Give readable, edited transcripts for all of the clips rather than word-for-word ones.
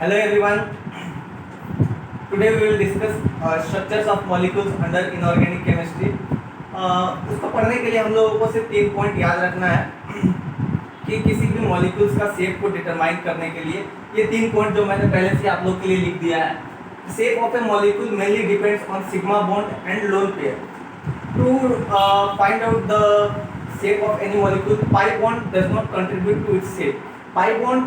Hello everyone. Today we will discuss structures of molecules under inorganic chemistry. उसको पढ़ने के लिए हम लोगों को सिर्फ 3 पॉइंट याद रखना है कि किसी भी मॉलिक्यूल्स का शेप को डिटरमाइन करने के लिए ये 3 पॉइंट जो मैंने पहले से आप लोग के लिए लिख दिया है. Shape of a molecule mainly depends on sigma bond and lone pair. To find out the shape of any molecule, pi bond does not contribute to its shape. pi bond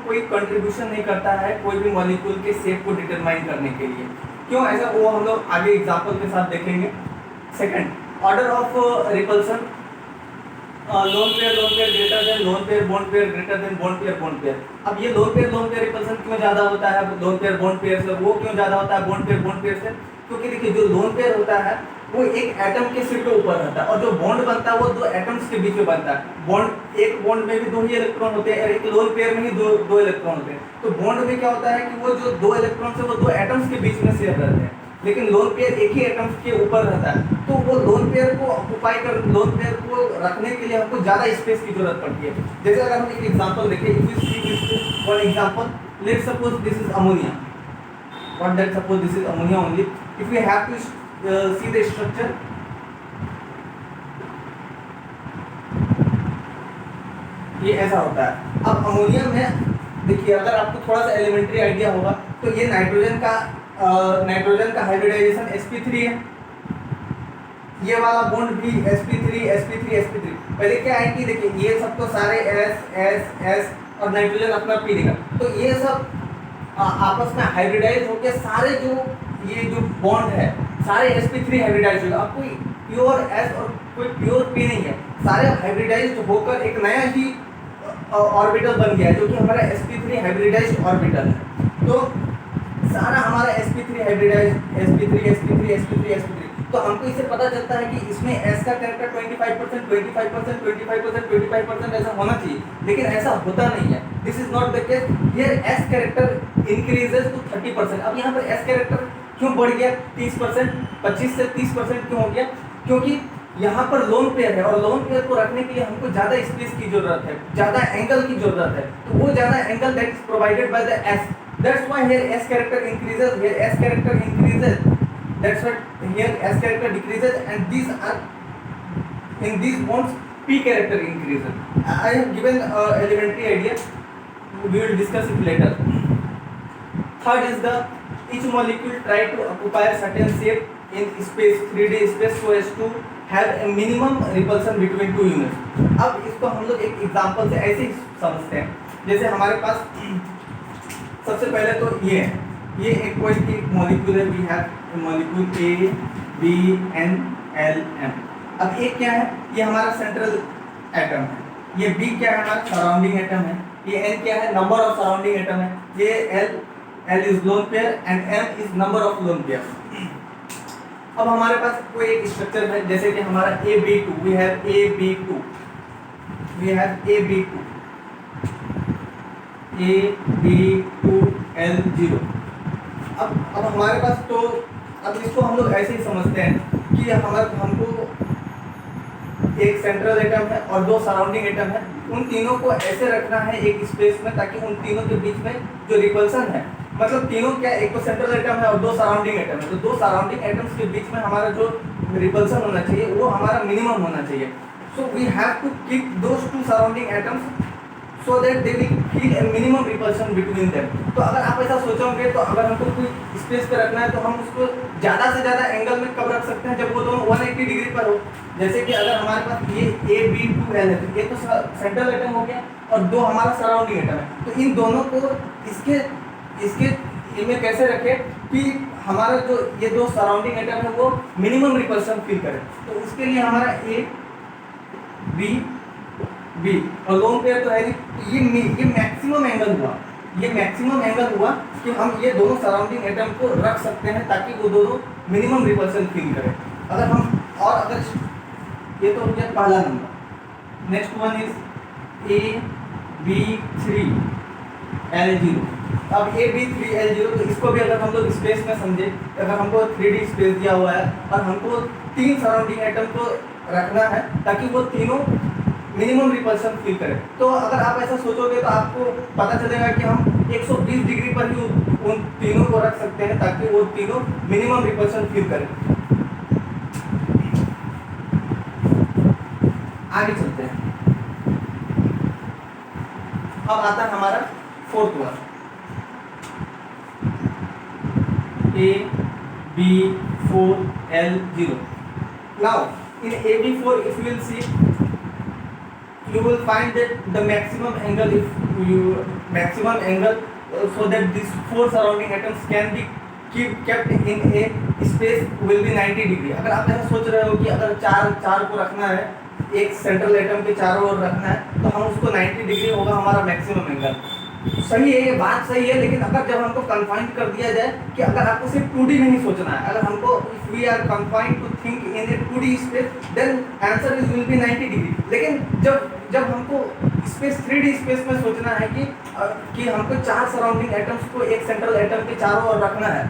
कोई कंट्रीब्यूशन नहीं करता है कोई भी molecule के shape को determine करने के लिए. क्यों ऐसा, वो हम लोग आगे एग्जांपल के साथ देखेंगे. Second, order of repulsion. Lone pair greater than lone pair bond pair greater than bond pair. अब ये लोन पेयर रिपल्सन क्यों ज्यादा होता है लोन पेयर बॉन्ड पेयर से, वो क्यों ज्यादा होता है बॉन्ड पेयर से? क्योंकि देखिए जो लोन पेयर होता है वो एक एटम के सिर के ऊपर रहता है और जो बॉन्ड बनता है वो दो एटम्स के बीच में बनता है. एक बॉन्ड में भी 2 ही इलेक्ट्रॉन होते हैं और एक लोन पेयर में ही दो इलेक्ट्रॉन होते हैं. तो बॉन्ड में क्या होता है कि वो जो 2 इलेक्ट्रॉन है वो 2 एटम्स के बीच में शेयर रहते हैं, लेकिन लोन पेयर एक ही एटम्स के ऊपर रहता है. तो वो लोन पेयर को रखने के लिए हमको ज्यादा स्पेस की जरूरत पड़ती है. जैसे अगर हम एक एग्जांपल देखें, if you see this one example, let's suppose this is ammonia. What that suppose this is ammonia only. If you have to see the structure, ये ऐसा होता है. अब अमोनिया में देखिए, अगर आपको थोड़ा सा एलिमेंट्री आइडिया होगा तो ये नाइट्रोजन का हाइब्रिडाइजेशन sp3 है. ये वाला बॉन्ड भी sp3. पहले क्या है कि देखिए ये सब तो सारे S और नाइट्रोजन अपना पी देगा, तो ये सब आपस में हाइब्रिडाइज होकर सारे ये जो बॉन्ड है सारे sp3 हाइब्रिडाइज होगा. अब कोई प्योर S और कोई प्योर P नहीं है, सारे हाइब्रिडाइज्ड होकर एक नया ही ऑर्बिटल बन गया है जो कि हमारा sp3 हाइब्रिडाइज्ड ऑर्बिटल है. तो सारा हमारा sp3 हाइब्रिडाइज्ड sp3. तो हमको इससे पता चलता है कि इसमें S का कैरेक्टर 25% ऐसा होना चाहिए, लेकिन ऐसा होता नहीं है. This is not the case. Here S character increases to 30%. अब यहाँ पर S कैरेक्टर क्यों बढ़ गया 30%, 25 से 30% क्यों हो गया? क्योंकि यहाँ पर लोन पेयर है और लोन पेयर को रखने के लिए हमको ज़्यादा स्पेस की जरूरत है, ज़्यादा एंगल की जरूरत है. तो वो ज़्यादा angle that is provided by the S. That's why here S character increases, here S character increases. That's what here S character decreases and these are in these bonds P character increases. I have given elementary idea. We will discuss it later. Third is the each molecule try to occupy a certain shape in space 3D space so as to have a minimum repulsion between two units. अब इसको हम लोग एक example से ऐसे ही समझते हैं. जैसे हमारे पास सबसे पहले तो ये एक कोई एक मॉलिक्यूल है. We have molecule A B N L M. अब A क्या है? ये हमारा सेंट्रल एटम है. ये B क्या है? हमारा सराउंडिंग एटम है. ये N क्या है? नंबर ऑफ सराउंडिंग एटम है. ये L is lone pair and M is number of lone pair. अब हमारे पास कोई एक स्ट्रक्चर है जैसे कि हमारा AB2. We have AB2. AB2L0. अब हमारे पास तो अब इसको हम लोग ऐसे ही समझते हैं कि हमको एक सेंट्रल एटम है और 2 सराउंडिंग एटम है. उन तीनों को ऐसे रखना है एक स्पेस में ताकि उन तीनों के बीच में जो रिपल्सन है, मतलब तीनों क्या, एक तो सेंट्रल एटम है और 2 सराउंडिंग एटम है, तो 2 सराउंडिंग एटम्स के बीच में हमारा जो रिपल्सन होना चाहिए वो हमारा मिनिमम होना चाहिए. So we have to keep those 2 surrounding atoms so that they will feel a minimum repulsion between them. तो अगर आप ऐसा सोचोगे तो अगर हमको कोई स्पेस पे रखना है तो हम उसको ज़्यादा से ज़्यादा एंगल में कब रख सकते हैं? जब वो दोनों 180 डिग्री पर हो. जैसे कि अगर हमारे पास ये AB2L है तो ये तो सेंट्रल एटम हो गया और 2 हमारा सराउंडिंग एटम है. तो इन दोनों को इसके में कैसे रखें कि हमारा जो ये 2 सराउंडिंग एटम है वो मिनिमम रिपल्सन फील करे. तो उसके लिए हमारा B और लोन पेयर तो है नहीं. ये मैक्सिमम एंगल हुआ कि हम ये दोनों सराउंडिंग एटम को रख सकते हैं ताकि वो दोनों मिनिमम रिपल्सन फील करें. अगर ये तो हो गया पहला number. Next one is AB3L0. अब AB3L0 तो इसको भी अगर हम लोग स्पेस में समझे, अगर हमको 3D स्पेस दिया हुआ है और हमको 3 सराउंडिंग एटम को रखना है ताकि वो तीनों मिनिमम रिपल्सन फील करें, तो अगर आप ऐसा सोचोगे तो आपको पता चलेगा कि हम 120 डिग्री पर ही उन तीनों को रख सकते हैं ताकि वो तीनों मिनिमम रिपल्शन फील करें। आगे चलते हैं। अब आता है हमारा fourth one, AB4L0। Now in AB4 if you will see, you will find that the maximum angle, if you maximum angle so that these four surrounding atoms can be kept in a space will be 90 degree. अगर आप ऐसा सोच रहे हो कि अगर चार को रखना है, एक सेंट्रल एटम के चारों ओर रखना है, तो हम उसको 90 डिग्री होगा हमारा मैक्सिमम एंगल। सही है, ये बात सही है, लेकिन अगर जब हमको कन्फाइंड कर दिया जाए कि अगर आपको सिर्फ 2D में ही सोचना है, अगर हमको if we are confined to think in a 2D space, then answer is will be 90 degree. लेकिन जब हमको स्पेस 3D स्पेस में सोचना है कि हमको चार सराउंडिंग एटम्स को एक सेंट्रल एटम के चारों ओर रखना है,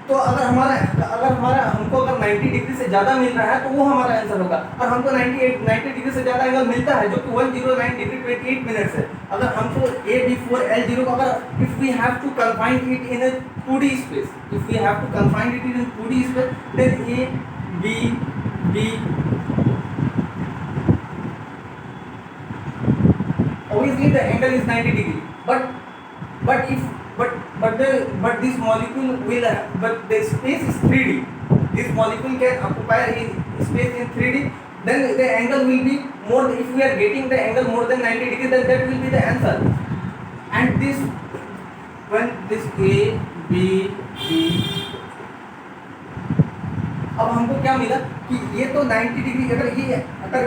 तो अगर हमको 90 डिग्री से ज़्यादा मिल रहा है तो वो हमारा आंसर होगा। और हमको 90 डिग्री से ज़्यादा एंगल मिलता है जो कि 109 डिग्री 28 मिनट्स है। अगर हमको AB4L0 को अगर if we have to confine it in 2D space, if we have to confine it in 2D space, then AB obviously the angle is 90 degree, but this molecule will but the space is 3D. This molecule can occupy space in 3D, then the angle will be more. If we are getting the angle more than 90 degree, then that will be the answer. And this when this A B B, अब हमको क्या मिला कि ये तो 90 degree, अगर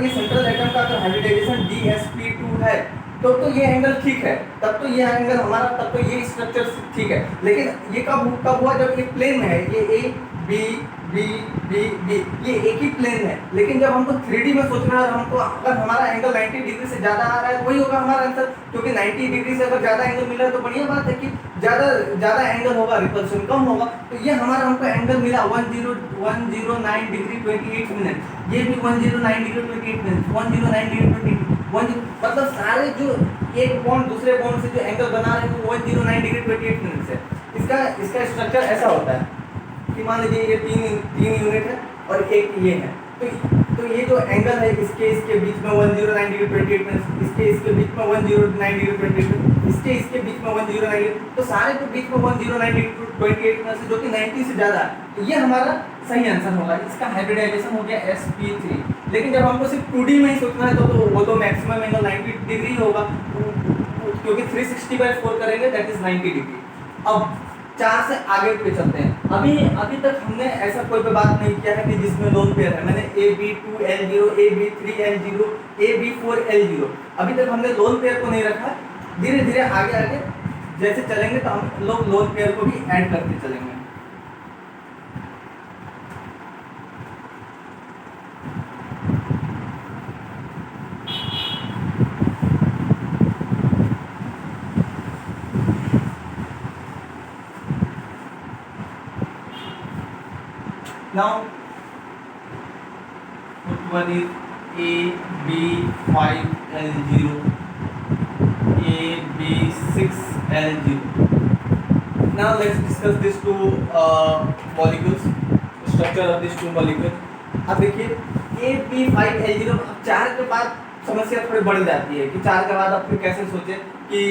ये central atom का अगर हाइब्रिडाइजेशन DsP2 है तो ये एंगल ठीक है, तब तो ये एंगल हमारा, तब तो ये स्ट्रक्चर ठीक है। लेकिन ये कब हुआ, जब ये प्लेन है, ये A B B B B, ये एक ही प्लेन है। लेकिन जब हमको 3D में सोचना है, हमको अगर हमारा एंगल 90 डिग्री से ज़्यादा आ रहा है, वही होगा हमारा आंसर। क्योंकि 90 डिग्री से अगर ज़्यादा एंगल मिल रहा है तो बढ़िया बात है कि ज़्यादा एंगल होगा, रिपल्शन कम होगा। तो ये हमारा हमको एंगल मिला 109 डिग्री 28 मिनट, ये भी 109 डिग्री 28 मिनट, 109 डिग्री 20, मतलब सारे जो एक बॉन्ड दूसरे बॉन्ड से जो एंगल बना रहे हैं वो 109 डिग्री 28 मिनट है। इसका स्ट्रक्चर ऐसा होता है कि मान लीजिए ये तीन यूनिट है और एक ये है, तो ये जो एंगल है इसके बीच में 109 डिग्री 28 मिनट, इसके बीच में 109 डिग्री 28 मिनट, इसके बीच में 109 डिग्री, तो सारे के बीच में 109 डिग्री 28 मिनट से जो कि 90 से ज़्यादा है, तो ये हमारा सही आंसर होगा। इसका हाइब्रिडाइजेशन हो गया sp3। लेकिन जब हमको सिर्फ 2D में ही सोचना है तो वो तो मैक्सिमम एंगल 90 डिग्री होगा, क्योंकि 360/4 करेंगे दैट इज 90 डिग्री। अब 4 से आगे पे चलते हैं। अभी तक हमने ऐसा कोई भी बात नहीं किया है कि जिसमें लोन पेयर है। मैंने AB2L0, AB3L0, AB4L0, अभी तक हमने लोन पेयर को नहीं रखा। धीरे धीरे आगे जैसे चलेंगे तो हम लोग लोन पेयर को भी ऐड करते चलेंगे। Now, one is AB5L0, AB6L0. Now let's discuss these two molecules, structure of these two molecules. अब देखिए AB5L0, अब 4 के बाद समस्या थोड़ी बढ़ जाती है कि 4 के बाद आप फिर कैसे सोचें कि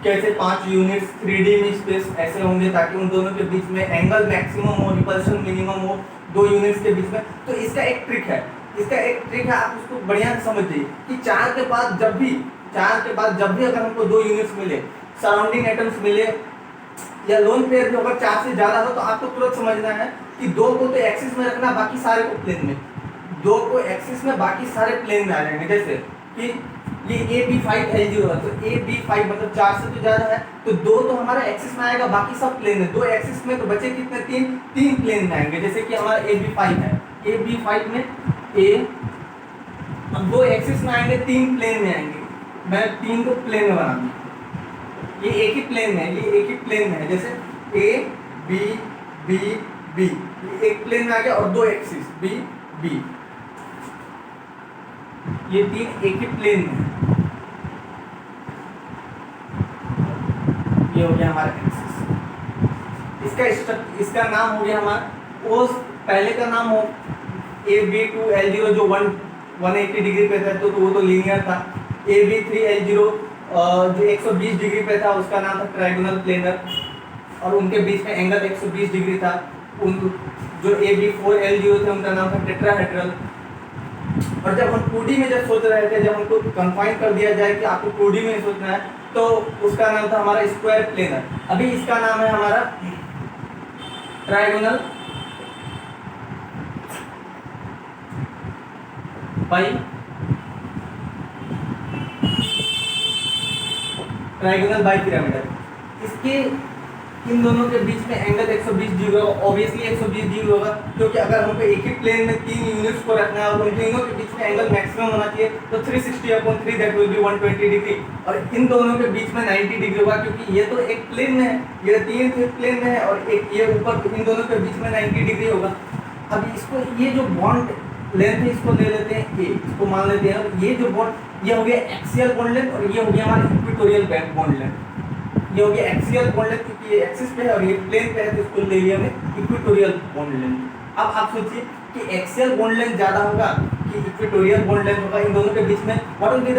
कैसे 5 यूनिट्स 3D में स्पेस ऐसे होंगे ताकि उन दोनों के बीच में एंगल मैक्सिमम हो, रिपल्शन मिनिमम हो 2 यूनिट्स के बीच में। तो इसका एक ट्रिक है, आप उसको बढ़िया से समझिए कि 4 के बाद जब भी अगर हमको 2 यूनिट्स मिले, सराउंडिंग एटम्स मिले या लोन पेयर भी अगर 4 से ज़्यादा हो, तो आपको तुरंत समझना है कि 2 को तो एक्सिस में रखना, बाकी सारे को प्लेन में। 2 को एक्सिस में, बाकी सारे प्लेन में आ जाएंगे। जैसे कि ये AB5L0 है, तो AB5 मतलब 4 से तो ज़्यादा है, तो 2 तो हमारा एक्सिस में आएगा, बाकी सब प्लेन है। 2 एक्सिस में तो बचे कितने, 3 प्लेन में आएंगे। जैसे कि हमारा AB5 है, AB5 में अब 2 एक्सिस में आएंगे, 3 प्लेन में आएंगे। मैं 3 को प्लेन में बना दूँ, ये एक ही प्लेन है, जैसे A B B B, एक प्लेन में आ गया और 2 एक्सिस B B, ये 3 एक ही प्लेन में। ये हो गया हमारा एक्सिस। इसका नाम हो गया हमारा, वो पहले का नाम हो AB2L0 जो 180 डिग्री पे था, तो वो तो लीनियर था। AB3L0 जो 120 डिग्री पे था, उसका नाम था ट्रायगोनल प्लेनर, और उनके बीच में एंगल 120 डिग्री था। उन जो AB4L0 थे, उनका नाम था टेट्राहेड्रल। और जब हम 2D में जब सोच रहे थे, जब हमको कंफाइन कर दिया जाए कि आपको 2D में सोचना है, तो उसका नाम था हमारा स्क्वायर प्लेनर। अभी इसका नाम है हमारा ट्रायगोनल बाई पिरामिडल। इसके इन दोनों के बीच में एंगल 120 डिग्री होगा। ऑब्वियसली 120 डिग्री होगा, क्योंकि अगर हमको एक ही प्लेन में 3 यूनिट्स को रखना है और उन तीनों के बीच में एंगल मैक्सिमम होना चाहिए, तो 360/3 दैट विल बी 120 डिग्री। और इन दोनों के बीच में 90 डिग्री होगा, क्योंकि ये तो एक प्लेन में है, ये 3 प्लेन में है, और एक ये ऊपर, इन दोनों के बीच में 90 डिग्री होगा। अब इसको, ये जो बॉन्ड लेंथ है, इसको ले लेते हैं ए, इसको मान लेते हैं। और ये जो बॉन्ड, ये हो गया एक्सियल बॉन्ड लेंथ, और ये हो गया हमारा इक्वेटोरियल बॉन्ड लेंथ। ये हो गया एक्सियल बॉन्ड लेंथ, क्योंकि ये एक्सिस पे है और ये प्लेन पे है, तो इसको ले लिया हमने इक्वेटोरियल बॉन्ड लेंथ। अब आप सोचिए कि एक्सियल बॉन्ड लेंथ ज़्यादा होगा कि इक्वेटोरियल बॉन्ड लेंथ होगा, इन दोनों के बीच में what will be the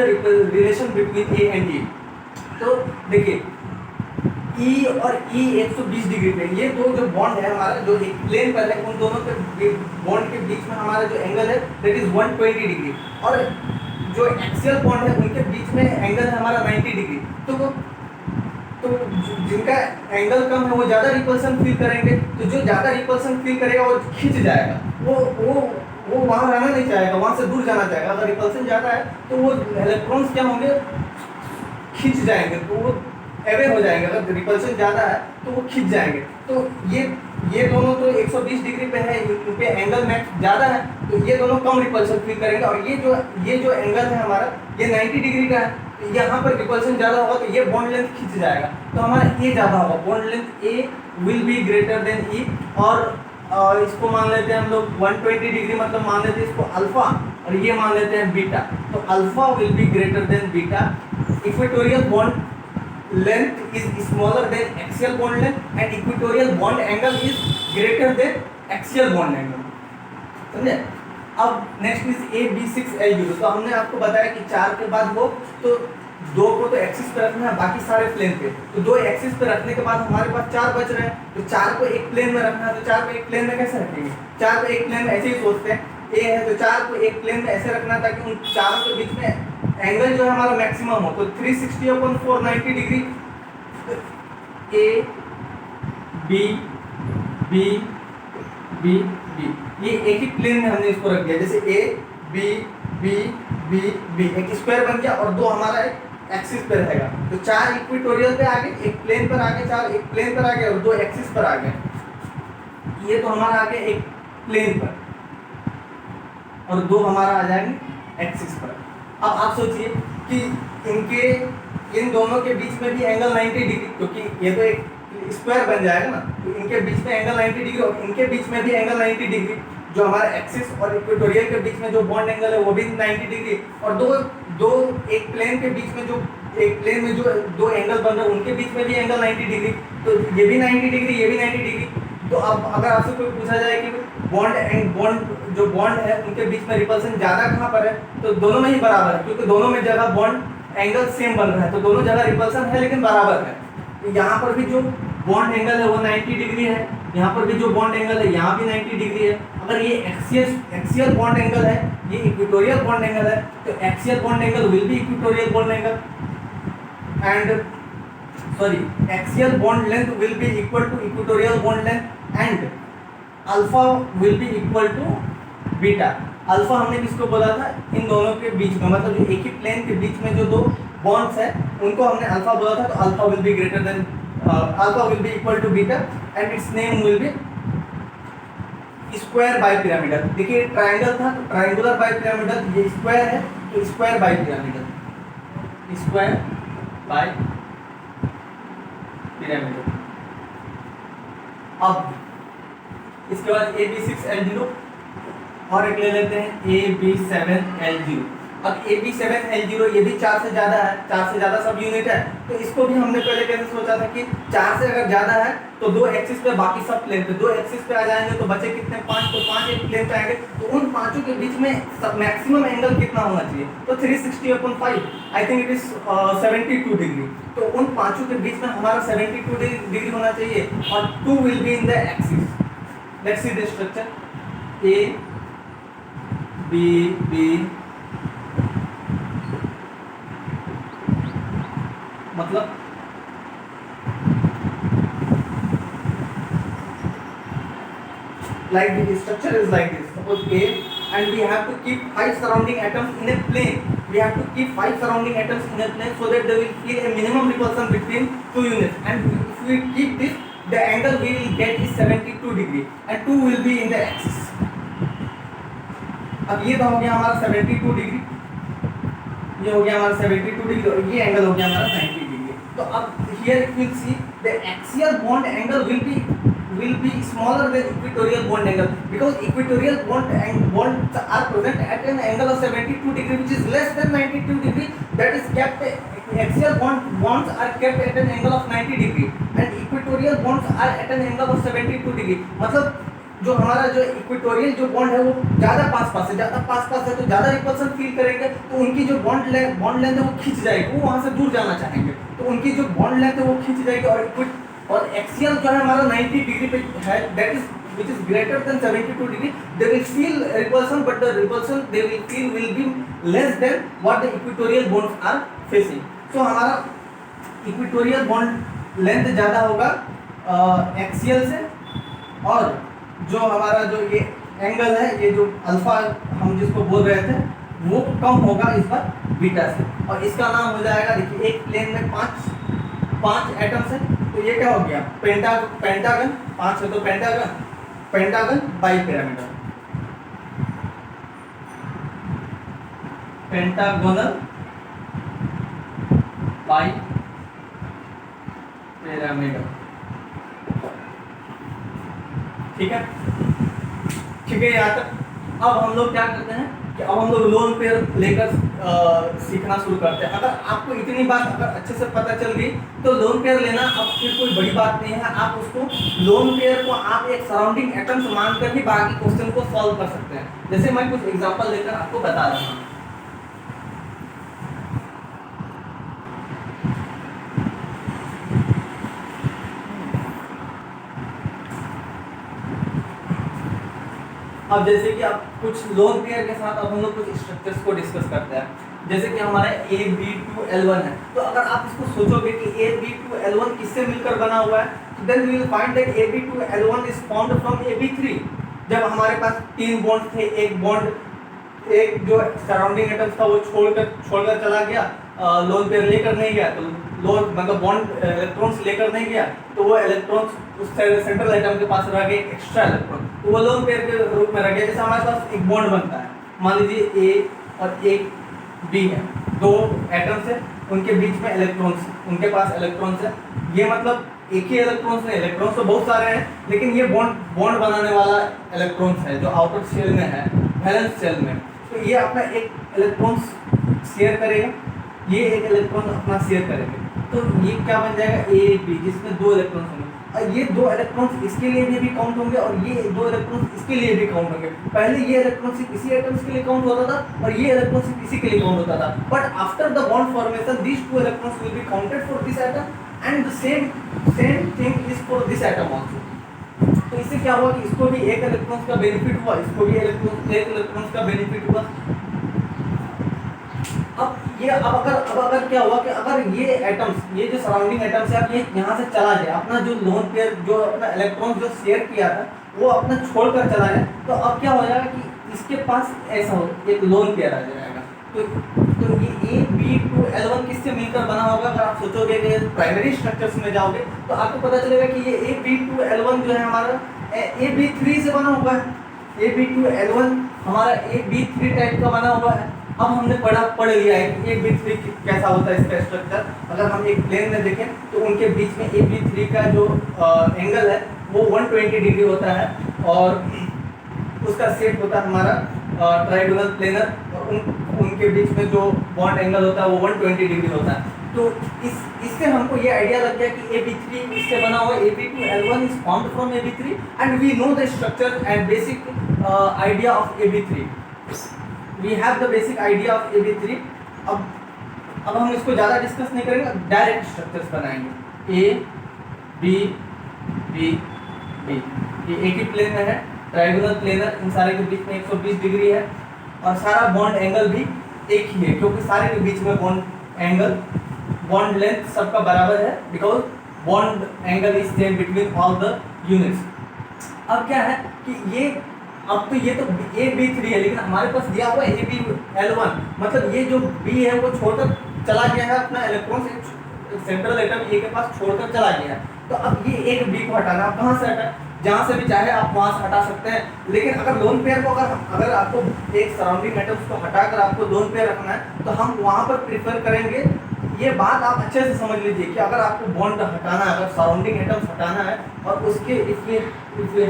relation between A and E. तो देखिए, ई और ई 120 डिग्री पे, ये दो जो बॉन्ड है हमारा, जो एक प्लेन पर है, उन दोनों के बॉन्ड के बीच में हमारा जो एंगल है दैट इज 120 डिग्री, और जो एक्सियल बॉन्ड है उनके बीच में एंगल है हमारा 90 डिग्री। तो जिनका एंगल कम है वो ज़्यादा रिपल्सन फील करेंगे, तो जो ज़्यादा रिपल्सन फील करेगा वो खिंच जाएगा, वो वहाँ रहना नहीं चाहेगा, वहाँ से दूर जाना चाहेगा। अगर रिपल्सन ज़्यादा है तो वो इलेक्ट्रॉन्स क्या होंगे, खिंच जाएंगे, तो वो एवे हो जाएंगे। अगर रिपल्सन ज़्यादा है तो वो खिंच जाएंगे। तो ये दोनों तो 120 डिग्री पे है, इनके एंगल मैक्स ज़्यादा है, तो ये दोनों कम रिपल्सन फील करेंगे। और ये जो एंगल है हमारा, ये 90 डिग्री का है, यहाँ पर रिपल्सन ज़्यादा होगा, तो ये बॉन्ड लेंथ खिंच जाएगा, तो हमारा ए ज़्यादा होगा। Bond length A will be greater than E. और इसको मान लेते हैं हम लोग 120 डिग्री, मतलब मान लेते हैं इसको अल्फा, और ये मान लेते हैं बीटा। तो alpha will be greater then beta. Equatorial bond length is smaller than axial bond length and equatorial bond angle is greater than axial bond angle। समझे? अब नेक्स्ट इज AB6L0। तो हमने आपको बताया कि 4 के बाद हो तो 2 को तो एक्सिस पे रखना है, बाकी सारे प्लेन पे। तो 2 एक्सिस पे रखने के बाद हमारे पास 4 बच रहे हैं, तो 4 को एक प्लेन में रखना है। तो 4 को एक प्लेन में कैसे रखेंगे? 4 को एक प्लेन में ऐसे ही सोचते हैं, ए है तो 4 को एक प्लेन में ऐसे रखना ताकि उन चारों के बीच में एंगल जो है हमारा मैक्सिमम हो। तो 360/490 degree, A B B B B, ये एक ही प्लेन में हमने इसको रख दिया। जैसे A B B B B, एक स्क्वायर बन गया, और 2 हमारा एक एक्सिस पे रहेगा। तो 4 इक्वेटोरियल पे आ गए, एक प्लेन पर आ गए, 4 एक प्लेन पर आ गए, और 2 एक्सिस पर आ गए। ये तो हमारा आ गया एक प्लेन पर, और 2 हमारा आ जाएंगे एक्सिस पर। अब आप सोचिए कि इन दोनों के बीच में भी एंगल 90 डिग्री, क्योंकि ये तो एक स्क्वायर बन जाएगा ना, तो इनके बीच में एंगल 90 डिग्री और इनके बीच में भी एंगल 90 डिग्री। जो हमारा एक्सिस और इक्वेटोरियल के बीच में जो बॉन्ड एंगल है वो भी 90 डिग्री, और दो एक प्लेन के बीच में जो एक प्लेन में जो 2 एंगल बन रहे हैं उनके बीच में भी एंगल 90 डिग्री। तो ये भी 90 डिग्री, ये भी 90 डिग्री। तो अब अगर आपसे कोई पूछा जाए कि बॉन्ड जो बॉन्ड है उनके बीच में रिपल्सन ज़्यादा कहाँ पर है, तो दोनों में ही बराबर है, क्योंकि दोनों में जगह बॉन्ड एंगल सेम बन रहा है, तो दोनों जगह रिपल्सन है लेकिन बराबर है। तो यहाँ पर भी जो बॉन्ड एंगल है वो 90 डिग्री है, यहाँ पर भी जो बॉन्ड एंगल है यहाँ भी 90 डिग्री है। अगर ये एक्सियल बॉन्ड एंगल है, ये इक्वेटोरियल बॉन्ड एंगल है, तो axial bond angle will be equatorial bond angle, and axial bond length will be equal to equatorial bond length, and alpha will be equal to beta. Alpha हमने किसको बोला था? इन दोनों के बीच में, मतलब जो एक ही प्लेन के बीच में जो 2 बॉन्ड्स है उनको हमने अल्फा बोला था। तो alpha will be greater than alpha will be equal to beta, and its name will be square by pyramidal. देखिए ट्रायंगल था तो ट्रायंगुलर बाय पिरामिडल, ये स्क्वायर है तो square by pyramidal, square by pyramidal. अब इसके बाद AB6L0 और एक ले लेते हैं AB7L0। अब AB7L0 ये भी 4 से ज़्यादा है, 4 से ज़्यादा सब यूनिट है, तो इसको भी हमने पहले कैसे सोचा था कि 4 से अगर ज़्यादा है तो 2 एक्सिस पे, बाकी सब प्लेन पे, 2 एक्सिस पे आ जाएंगे तो बचे कितने 5, तो 5 एक प्लेन पे आएंगे, तो उन पांचों के बीच में मैक्सिमम एंगल कितना होना चाहिए, तो 360/5, I think it is 72 degree, तो उन पांचों के बीच में हमारा 72 डिग्री होना चाहिए और 2 will be in the axis. Let's see the structure A B B, मतलब like the structure is like this. Suppose A, and we have to keep 5 surrounding atoms in a plane. We have to keep 5 surrounding atoms in a plane so that they will feel a minimum repulsion between 2 units. And if we keep this, the angle we will get is 72 degree, and 2 will be in the axis. अब ये तो हो गया हमारा 72 degree, ये हो गया हमारा 72 डिग्री और ये एंगल हो गया हमारा 90 डिग्री। तो अब here you will see the axial bond angle will be smaller than equatorial bond angle, because equatorial bonds are present at an angle of 72 degree, which is less than 92 degree. That is kept, axial bonds are kept at an angle of 90 degree, and equatorial bonds are at an angle of 72 degree. मतलब जो हमारा जो equatorial जो bond है वो ज़्यादा पास है तो ज़्यादा रिपल्सन फील करेंगे, तो उनकी जो बॉन्ड लेंथ है वो खिंच जाएगी, वो वहाँ से दूर जाना चाहेंगे, तो उनकी जो बॉन्ड लेंथ है वो खिंच जाएगी, और एक्सियल जो है हमारा 90 डिग्री पे है, that is which is greater than 72 degree, they will feel repulsion, but the repulsion they will feel will be less than what the equatorial bonds are facing. So हमारा इक्वेटोरियल बॉन्ड लेंथ ज़्यादा होगा axial से, और जो हमारा जो ये angle है, ये जो अल्फा हम जिसको बोल रहे थे, वो कम होगा इस बार बीटा से, और इसका नाम हो जाएगा, देखिए एक प्लेन में 5 एटम्स है, तो ये क्या हो गया पेंटागन, 5 है तो pentagon bi pyramidal, pentagonal bi pyramidal. ठीक है यहाँ तक। अब हम लोग क्या करते हैं कि अब हम लोग लोन पेयर लेकर सीखना शुरू करते हैं। अगर आपको इतनी बात अगर अच्छे से पता चल गई तो लोन पेयर लेना अब फिर कोई बड़ी बात नहीं है। आप उसको लोन पेयर को आप एक सराउंडिंग एटम्स मानकर भी बाकी क्वेश्चन को सॉल्व कर सकते हैं। जैसे मैं कुछ एग्जांपल लेकर आपको बता रहा हूँ। अब जैसे कि आप कुछ लोन पेयर के साथ अब हम लोग कुछ स्ट्रक्चर्स को डिस्कस करते हैं। जैसे कि हमारा AB2L1 है, तो अगर आप इसको सोचोगे कि AB2L1 किससे मिलकर बना हुआ है, तो then we will find that AB2L1 is formed from AB3। जब हमारे पास 3 बॉन्ड थे, एक जो सराउंडिंग एटम्स था वो छोड़कर चला गया, लोन पेयर लेकर नहीं गया, तो लोन मतलब बॉन्ड इलेक्ट्रॉन्स लेकर नहीं गया, तो वो इलेक्ट्रॉन्स उस सेंट्रल एटम के पास रह गए एक्स्ट्रा इलेक्ट्रॉन, तो वो लोन पेयर के रूप में रह गया। जैसे हमारे पास एक बॉन्ड बनता है, मान लीजिए A और एक B है, 2 एटम्स है, उनके बीच में इलेक्ट्रॉन्स, उनके पास इलेक्ट्रॉन्स है। ये मतलब एक ही इलेक्ट्रॉन्स नहीं, इलेक्ट्रॉन्स तो बहुत सारे हैं, लेकिन ये बॉन्ड बनाने वाला इलेक्ट्रॉन्स है जो आउटर शेल में है, वैलेंस शेल में। तो ये अपना एक इलेक्ट्रॉन्स शेयर करेगा, ये एक इलेक्ट्रॉन अपना शेयर करेंगे, तो ये क्या बन जाएगा AB, जिसमें 2 इलेक्ट्रॉन्स होंगे। और ये 2 इलेक्ट्रॉन्स इसके लिए भी काउंट होंगे और ये 2 इलेक्ट्रॉन्स इसके लिए भी काउंट होंगे। पहले ये इलेक्ट्रॉन सिर्फ इसी एटम्स के लिए काउंट होता था और ये इलेक्ट्रॉन सिर्फ इसी के लिए काउंट होता था। But after the bond formation these 2 electrons will be counted for this atom and the same thing is for this atom also. तो इससे क्या हुआ कि इसको भी एक इलेक्ट्रॉन का बेनिफिट हुआ, इसको भी एक इलेक्ट्रॉन का बेनिफिट हुआ। अब अगर क्या हुआ कि अगर ये एटम्स, ये जो सराउंडिंग एटम्स है, अब ये यहाँ से चला जाए, अपना जो लोन पेयर जो अपना इलेक्ट्रॉन जो शेयर किया था वो अपना छोड़कर चला जाए, तो अब क्या हो जाएगा कि इसके पास ऐसा हो एक लोन पेयर आ जाएगा। तो ये AB2L1 किससे मिलकर बना होगा? अगर आप सोचोगे कि प्राइमरी स्ट्रक्चर्स में जाओगे तो आपको पता चलेगा कि ये AB2L1 जो है हमारा AB3 से बना हुआ है। AB2L1 हमारा AB3 टाइप का बना हुआ है। अब हमने पढ़ लिया है कि AB3 कैसा होता है इसका स्ट्रक्चर। अगर हम एक प्लेन में देखें तो उनके बीच में AB3 का जो एंगल है वो 120 डिग्री होता है और उसका शेप होता है हमारा ट्राइगोनल प्लेनर, और इनके बीच में जो बॉन्ड एंगल होता है वो 120 डिग्री होता है। तो इससे हमको ये आइडिया लग गया कि AB3 इससे बना हुआ AB2L1 is formed from AB3 and we know the structure and basic idea of AB3। We have the basic idea of AB3। अब हम इसको ज़्यादा डिस्कस नहीं करेंगे, डायरेक्ट स्ट्रक्चर्स बनाएंगे। ए बी बी बी, ये एक ही प्लेन में है, ट्रायंगुलर प्लेनर, इन सारे के बीच में 120 डिग्री है और सारा बॉन्ड एंगल भी एक ही है क्योंकि सारे के बीच में बॉन्ड एंगल, बॉन्ड लेंथ सबका बराबर है because bond angle is same between all the units. अब क्या है कि ये अब तो ये तो AB3 है लेकिन हमारे पास दिया हुआ है ABL1, मतलब ये जो B है वो छोड़कर चला गया है अपना इलेक्ट्रॉन सेंट्रल एटम A के पास छोड़कर चला गया है। तो अब ये एक B को हटाना, आप कहाँ से हटाए, जहाँ से भी चाहे आप वहाँ से हटा सकते हैं। लेकिन अगर लोन पेयर को अगर आपको एक सराउंडिंग एटम्स को हटाकर आपको लोन पेयर रखना है तो हम वहाँ पर प्रीफर करेंगे। ये बात आप अच्छे से समझ लीजिए कि अगर आपको बॉन्ड हटाना है, अगर सराउंडिंग एटम्स हटाना है और उसके if we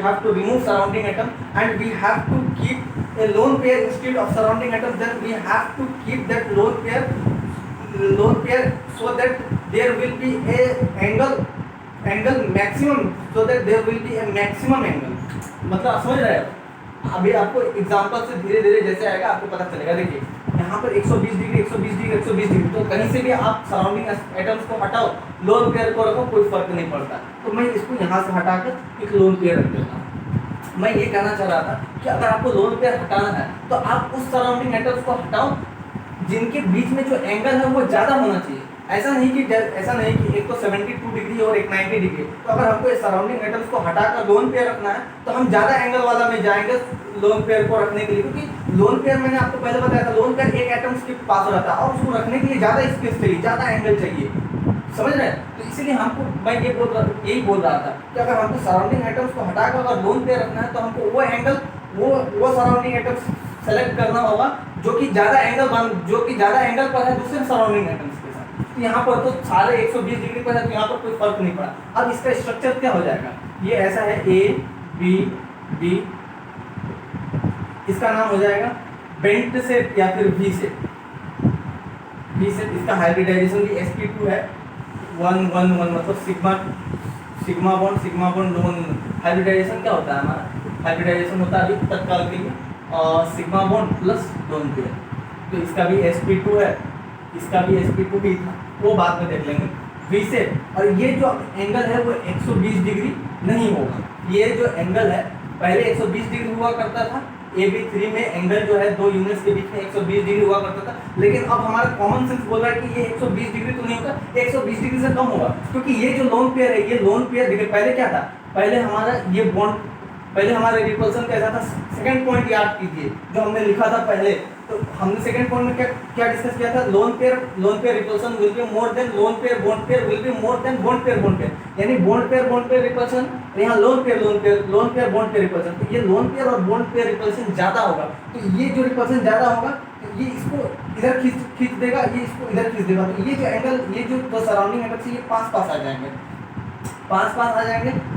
have to remove surrounding atom and we have to keep a lone pair instead of surrounding atom, then we have to keep that lone pair so that there will be a angle maximum, so that there will be a maximum angle. मतलब आप समझ रहे हैं? अभी आपको example से धीरे धीरे जैसे आएगा आपको पता चलेगा। देखिए यहाँ पर 120 डिग्री 120 डिग्री 120 डिग्री, तो कहीं से भी आप सराउंडिंग एटम्स को हटाओ, लोन पेयर को रखो, कोई फर्क नहीं पड़ता। तो मैं इसको यहाँ से हटाकर एक लोन पेयर रख देता हूँ। मैं ये कहना चाह रहा था कि अगर आपको लोन पेयर हटाना है तो आप उस सराउंडिंग एटम्स को हटाओ जिनके बीच में जो एंगल है वो ज़्यादा होना चाहिए। ऐसा नहीं कि एक तो 72 डिग्री और एक 90 डिग्री। तो अगर हमको इस सराउंडिंग एटम्स को हटाकर लोन पेयर रखना है तो हम ज़्यादा एंगल वाला में जाएंगे लोन पेयर को रखने के लिए, क्योंकि लोन पेयर मैंने आपको पहले बताया था लोन पेयर एक एटम्स के पास रहता है और उसको रखने के लिए ज़्यादा स्पेस चाहिए, ज़्यादा एंगल चाहिए, समझ रहे हैं? तो इसीलिए हमको मैं यही बोल रहा था कि अगर हमको सराउंडिंग एटम्स को हटाकर अगर लोन पेयर रखना है तो हमको वो एंगल वो सराउंडिंग एटम्स सेलेक्ट करना होगा जो कि ज़्यादा एंगल पर है दूसरे सराउंडिंग एटम्स के साथ। तो यहाँ पर तो सारे 120 डिग्री पर है तो यहाँ पर कोई फर्क नहीं पड़ा। अब इसका स्ट्रक्चर क्या हो जाएगा, ये ऐसा है A B B, इसका नाम हो जाएगा बेंट सेट या फिर V सेट। इसका हाइब्रिडाइजेशन भी sp2 है, 1 1 1 मतलब सिग्मा बॉन्ड लोन। हाइब्रिडाइजेशन क्या होता है हमारा, हाइब्रिडाइजेशन होता है अभी तत्काल के लिए sigma bond plus lone pair. तो इसका भी sp2 है, इसका भी sp2 ही था, वो बाद में देख लेंगे। V सेट और ये जो एंगल है वो 120 डिग्री नहीं होगा। ये जो एंगल है पहले 120 डिग्री हुआ करता था, AB3 में एंगल जो है दो यूनिट्स के बीच में 120 डिग्री हुआ करता था, लेकिन अब हमारा कॉमन सेंस बोल रहा है कि ये 120 डिग्री तो नहीं होगा, 120 डिग्री से कम होगा, क्योंकि ये जो लोन पेयर है, ये लोन पेयर देखिए पहले क्या था, पहले हमारा रिपल्सन कैसा था, सेकंड पॉइंट याद कीजिए जो हमने लिखा था पहले। तो हमने सेकंड पॉइंट में क्या डिस्कस किया था, lone pair repulsion will be more than lone pair bond pair will be more than bond pair, यानी बॉन्ड पेयर रिपल्सन, यहाँ lone pair bond pair repulsion. तो ये लोन पेयर और बॉन्ड पेयर रिपल्सन ज़्यादा होगा, तो ये जो रिपल्सन ज़्यादा होगा तो ये इसको इधर खींच देगा, ये इसको इधर खींच देगा। तो ये जो एंगल, ये जो सराउंडिंग एंगल से ये पास आ जाएंगे,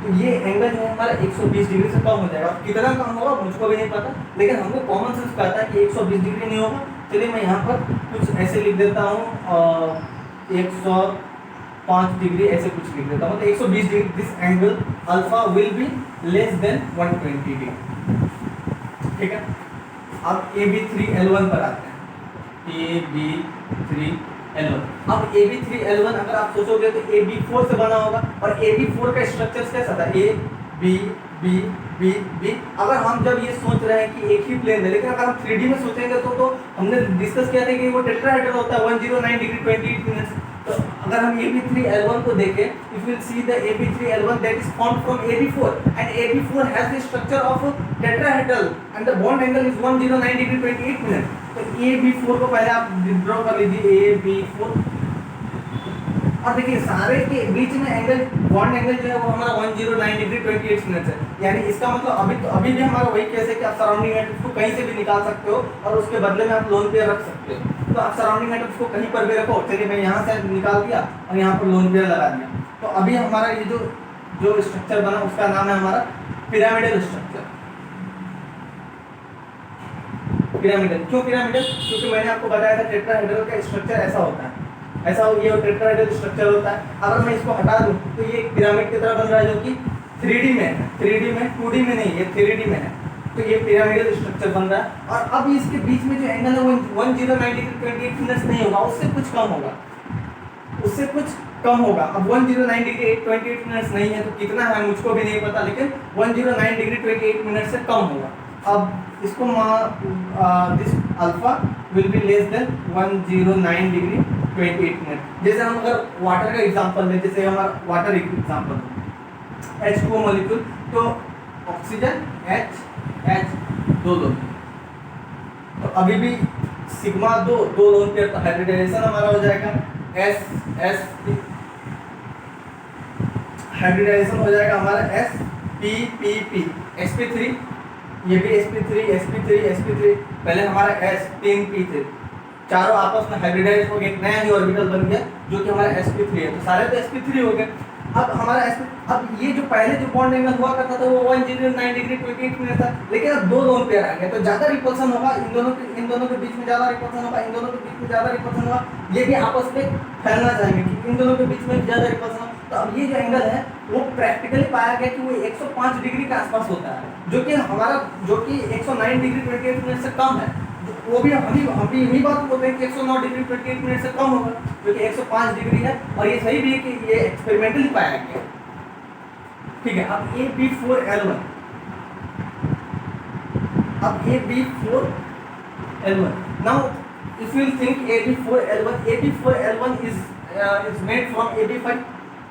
तो ये एंगल जो है हमारा 120 डिग्री से कम हो जाएगा। कितना कम होगा मुझको भी नहीं पता, लेकिन हमको कॉमन सेंस कहता है कि 120 डिग्री नहीं होगा। चलिए मैं यहाँ पर कुछ ऐसे लिख देता हूँ, 105 डिग्री ऐसे कुछ लिख देता हूँ। तो 120 degree, this angle alpha will be less than 120 degree, ठीक है। अब AB3L1 पर आते हैं, AB3L1। अब AB3L1 अगर आप सोचोगे तो AB4 से बना होगा, और AB4 का स्ट्रक्चर कैसा था, A B B B B। अगर हम जब ये सोच रहे हैं कि एक ही प्लेन है, लेकिन अगर हम 3D में सोचेंगे तो हमने डिस्कस किया था कि वो टेट्राहेड्रल होता है 109 डिग्री 28 मिनट्स। तो अगर हम AB3L1 को देखें, if you will see the AB3L1 that is formed from AB4 and AB4 has the structure of tetrahedral and the bond angle is 109 degree 28 minutes। तो AB4 को पहले आप ड्रॉ कर लीजिए, AB4, और देखिए सारे के बीच में एंगल, बॉन्ड एंगल जो है वो हमारा 109 डिग्री 28 मिनट्स है। यानी इसका मतलब अभी भी हमारा वही केस है कि आप सराउंडिंग एटम्स को कहीं से भी निकाल सकते हो और उसके बदले में आप लोन पेयर रख सकते हो। तो आप सराउंडिंग एटम्स को कहीं पर भी रखो, चलिए मैं यहाँ से निकाल दिया और यहाँ पर लोन पेयर लगा दिया। तो अभी हमारा ये जो स्ट्रक्चर बना उसका नाम है हमारा पिरामिडल स्ट्रक्चर। पिरामिडल। क्यों पिरामिडल? क्योंकि मैंने आपको बताया था टेट्राहेड्रल का स्ट्रक्चर ऐसा होता है, ऐसा ये टेट्राहेड्रल स्ट्रक्चर होता है। अगर मैं इसको हटा दूं तो ये पिरामिड की तरह बन रहा है, जो कि 3D में है, 3D में, 2D में नहीं, ये 3D में है। तो ये पिरामिडल स्ट्रक्चर बन रहा है। और अब इसके बीच में जो एंगल है वो 109 डिग्री 28 मिनट्स नहीं होगा, उससे कुछ कम होगा, उससे कुछ कम होगा। अब 109 डिग्री 28 मिनट्स नहीं है तो कितना है मुझको भी नहीं पता, लेकिन 109 डिग्री 28 मिनट से कम होगा। अब इसको this alpha will be less than 109 degree 28 minute. जैसे हम अगर वाटर का एग्जांपल लें, जैसे हमारा वाटर एग्जांपल H2O मॉलिक्यूल, तो ऑक्सीजन H दो लोन, तो अभी भी सिग्मा दो लोन पेयर, तो हाइब्रिडाइजेशन हमारा हो जाएगा S हाइब्रिडाइजेशन हो जाएगा हमारा SPPP, sp3, ये भी sp3, पहले हमारा S3P3, चारों आपस में हाइब्रिडाइज हो गए, एक नया ही ऑर्बिटल बन गया जो कि हमारा sp3 है। तो सारे तो sp3 हो गए। अब हमारा अब ये जो पहले जो बॉन्ड एंगल हुआ करता था वो 109 डिग्री 28 मिनट था, लेकिन अब दो लोन पेयर आ गए तो ज्यादा रिपल्सन होगा, इन दोनों के बीच में ज्यादा रिपल्सन होगा, इन दोनों के बीच में ज्यादा रिपल्सन होगा। ये भी आपस में फैलना चाहेंगे कि इन दोनों के बीच में ज्यादा रिपल्सन होगा। तो अब ये जो एंगल है वो प्रैक्टिकली पाया गया कि वो 105 डिग्री के आसपास होता है, जो कि 109 डिग्री 28 मिनट से कम है। वो भी हम भी यही बात बोलते हैं कि 109 डिग्री 28 मिनट से कम होगा, जो कि 105 डिग्री है। और ये सही भी है कि ये एक्सपेरिमेंटली पाया गया। ठीक है, अब AB4L1, अब AB4L1, now if you think AB4L1 is made from AB5,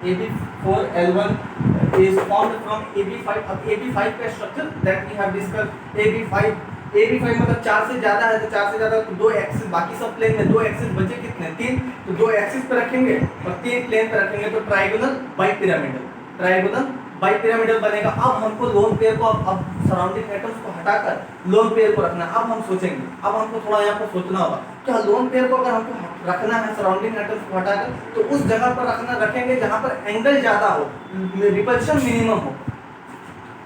AB4L1 is formed from AB5। अब AB5 का structure that we have discussed, AB5 मतलब 4 से ज्यादा है, तो 4 से ज्यादा तो दो एक्सिस, बाकी सब प्लेन में दो एक्सिस बचे कितने, 3, तो दो एक्सिस पे रखेंगे और 3 प्लेन पे रखेंगे, तो ट्राइगोनल बाइपिरामिडल बनेगा। अब हमको लोन पेयर को अब सराउंडिंग एटम्स को हटाकर लोन पेयर को रखना। अब हम सोचेंगे, अब हमको थोड़ा यहाँ पर सोचना होगा क्या लोन पेयर को अगर हमको रखना है सराउंडिंग एटम्स को हटाकर, तो उस जगह पर रखेंगे जहाँ पर एंगल ज्यादा हो, रिपल्शन मिनिमम हो।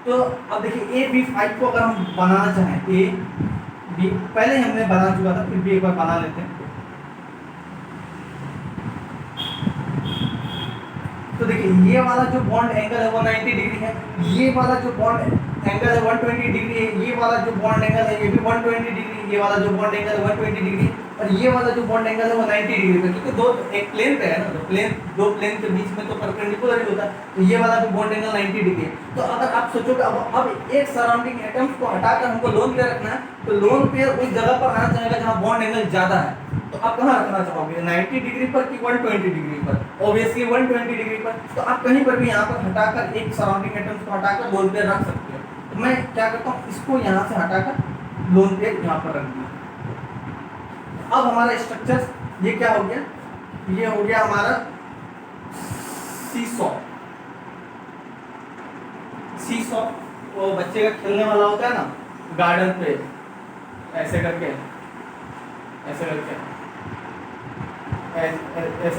तो अब देखिए AB5 को अगर हम बनाना चाहें, AB पहले हमने बना चुका था, फिर भी एक बार बना लेते हैं। तो देखिए ये वाला जो बॉन्ड एंगल है वो 90 डिग्री है, ये वाला जो बॉन्ड एंगल है 120 डिग्री है, ये वाला जो बॉन्ड एंगल है ये भी 120 डिग्री, ये वाला जो बॉन्ड एंगल है 120 डिग्री, और ये वाला जो बॉन्ड एंगल है वो 90 डिग्री पे, क्योंकि एक प्लेन पे है ना, तो दो प्लेन के बीच में तो परपेंडिकुलर ही होता है। तो ये वाला जो बॉन्ड एंगल 90 डिग्री है। तो अगर आप सोचो कि अब एक सराउंडिंग एटम्स को हटाकर हमको लोन पेयर रखना है, तो लोन पेयर उस जगह पर आना चाहेगा जहाँ बॉन्ड एंगल ज्यादा है। तो आप कहाँ रखना चाहोगे, 90 डिग्री पर कि 120 डिग्री पर? ऑब्वियसली 120 डिग्री पर। तो आप कहीं पर भी यहाँ पर हटाकर एक सराउंडिंग एटम्स को हटाकर लोन पेयर रख सकते हो। तो मैं क्या करता हूँ, इसको यहाँ से हटाकर लोन पेयर यहाँ पर रख दिया। अब हमारा स्ट्रक्चर ये क्या हो गया, ये हो गया हमारा सीसॉ। वो बच्चे का खेलने वाला होता है ना गार्डन पे, ऐसे करके ऐसे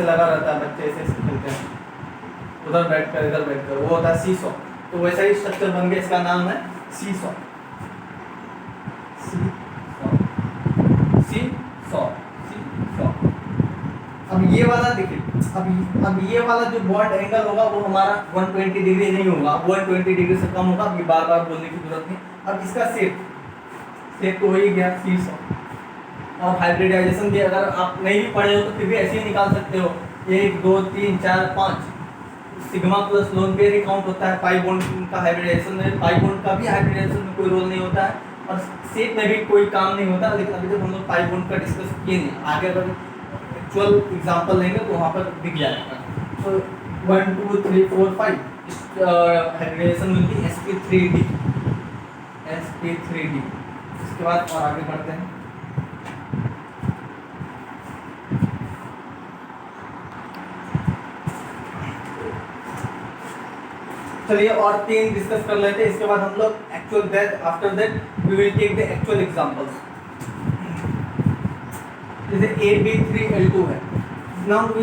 लगा रहता है, बच्चे ऐसे खेलते हैं, उधर बैठकर इधर बैठकर, वो होता है सीसॉ। तो वैसा ही स्ट्रक्चर बन गया, इसका नाम है सीसॉ। अब ये वाला देखिए, अब ये वाला जो बॉन्ड एंगल होगा वो हमारा 120 डिग्री नहीं होगा, 120 डिग्री से कम होगा। अब ये बार बार बोलने की जरूरत नहीं। अब इसका शेप तो हो ही गया सीसॉ। और हाइब्रिडाइजेशन भी अगर आप नहीं भी पढ़े हो तो फिर भी ऐसे ही निकाल सकते हो, 1 2 3 4 5 सिग्मा प्लस लोन पेयर ही काउंट होता है। पाई बॉन्ड का हाइब्रिडाइजेशन में, पाई बॉन्ड का भी हाइब्रिडाइजेशन में कोई रोल नहीं होता है, और शेप में भी कोई काम नहीं होता। लेकिन अभी तक हम लोग पाई बॉन्ड का डिस्कस किए नहीं, आगे अगर एक्चुअल एग्जांपल लेंगे तो वहाँ पर दिख जाएगा। तो 1 2 3 4 5 हाइब्रिडाइजेशन मिलती है sp3d। इसके बाद और आगे बढ़ते हैं। चलिए और 3 डिस्कस कर लेते हैं, इसके बाद हम लोग actual that after that we will take the actual examples. जैसे AB3L2 है, now we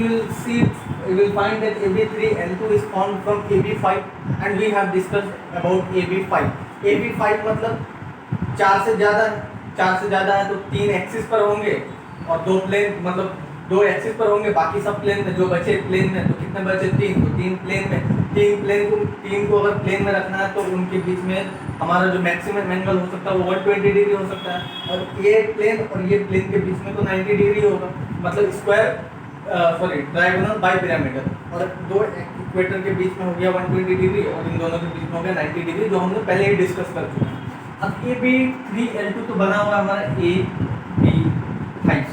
will find that AB3L2 is formed from AB5 and we have discussed about AB5 मतलब 4 से ज़्यादा है, 4 से ज़्यादा है तो 3 एक्सिस पर होंगे और 2 प्लेन, मतलब 2 एक्सिस पर होंगे, बाकी सब प्लेन में, जो बचे प्लेन में तो कितने बचे 3, तो 3 प्लेन में, 3 को अगर प्लेन में रखना है तो उनके बीच में हमारा जो मैक्सिमम एंगल हो सकता है वो 120 डिग्री हो सकता है, और ये प्लेन और ये प्लेन के बीच में तो 90 डिग्री होगा, मतलब स्क्वायर ट्रायंगल बाई पिरामिडल, और 2 इक्वेटर के बीच में हो गया 120 डिग्री और इन दोनों के बीच में हो गया 90 डिग्री, जो हमने पहले ही डिस्कस कर चुके हैं। अब ए बी 3L2 तो बना हुआ है हमारा AB5।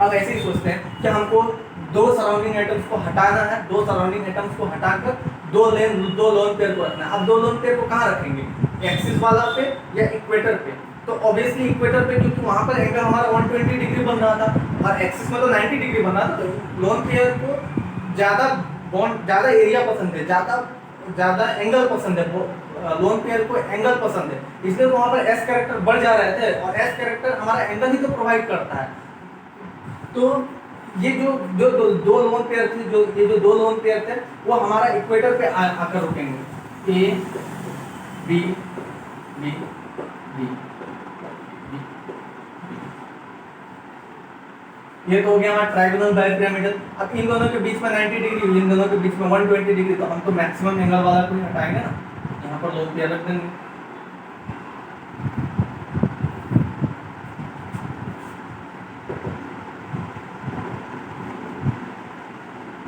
अब ऐसे ही सोचते हैं कि हमको 2 सराउंडिंग एटम्स को हटाना है, 2 सराउंडिंग एटम्स को हटाकर 2 लोन पेयर को रखना है। अब 2 लोन पेयर को कहाँ रखेंगे, एक्सिस वाला पे या इक्वेटर पे? तो ऑब्वियसली इक्वेटर पे, क्योंकि वहाँ पर एंगल हमारा 120 डिग्री बन रहा था और एक्सिस में तो 90 डिग्री बन रहा था, तो लोन पेयर को ज़्यादा एरिया पसंद है, ज़्यादा एंगल पसंद है, लोन पेयर को एंगल पसंद है, इसलिए तो वहाँ पर एस कैरेक्टर बढ़ जा रहे थे, और एस कैरेक्टर हमारा एंगल ही तो प्रोवाइड करता है। तो ये जो दो लोन पेयर थे, ये जो 2 लोन पेयर थे वो हमारा इक्वेटर पे आकर रुकेंगे, ए बी बी बी, ये तो हो गया हमारा ट्रायंगल बाई पिरामिडल। अब इन दोनों के बीच में 90 डिग्री, इन दोनों के बीच में 120 डिग्री, तो हम तो मैक्सिमम एंगल वाला को ही हटाएंगे ना, यहाँ पर लोन पेयर रख देंगे।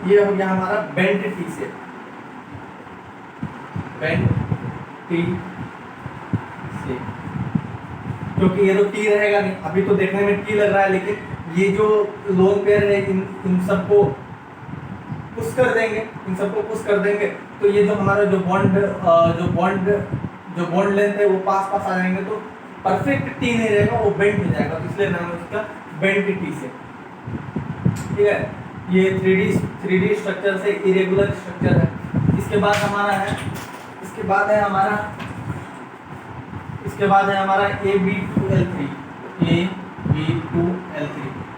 ये हो गया हमारा बेंट टी से, बेंट टी से, क्योंकि ये तो टी रहेगा नहीं, अभी तो देखने में टी लग रहा है, लेकिन ये जो लोन पेयर है इन सबको पुश कर देंगे, इन सबको पुश कर देंगे, तो ये जो हमारा जो बॉन्ड लेंथ है वो पास आ जाएंगे, तो परफेक्ट टी नहीं रहेगा, वो बेंट हो जाएगा, इसलिए नाम है उसका बेंट टी से। ठीक है, ये 3D स्ट्रक्चर से इरेगुलर स्ट्रक्चर है। इसके बाद हमारा है AB2L3,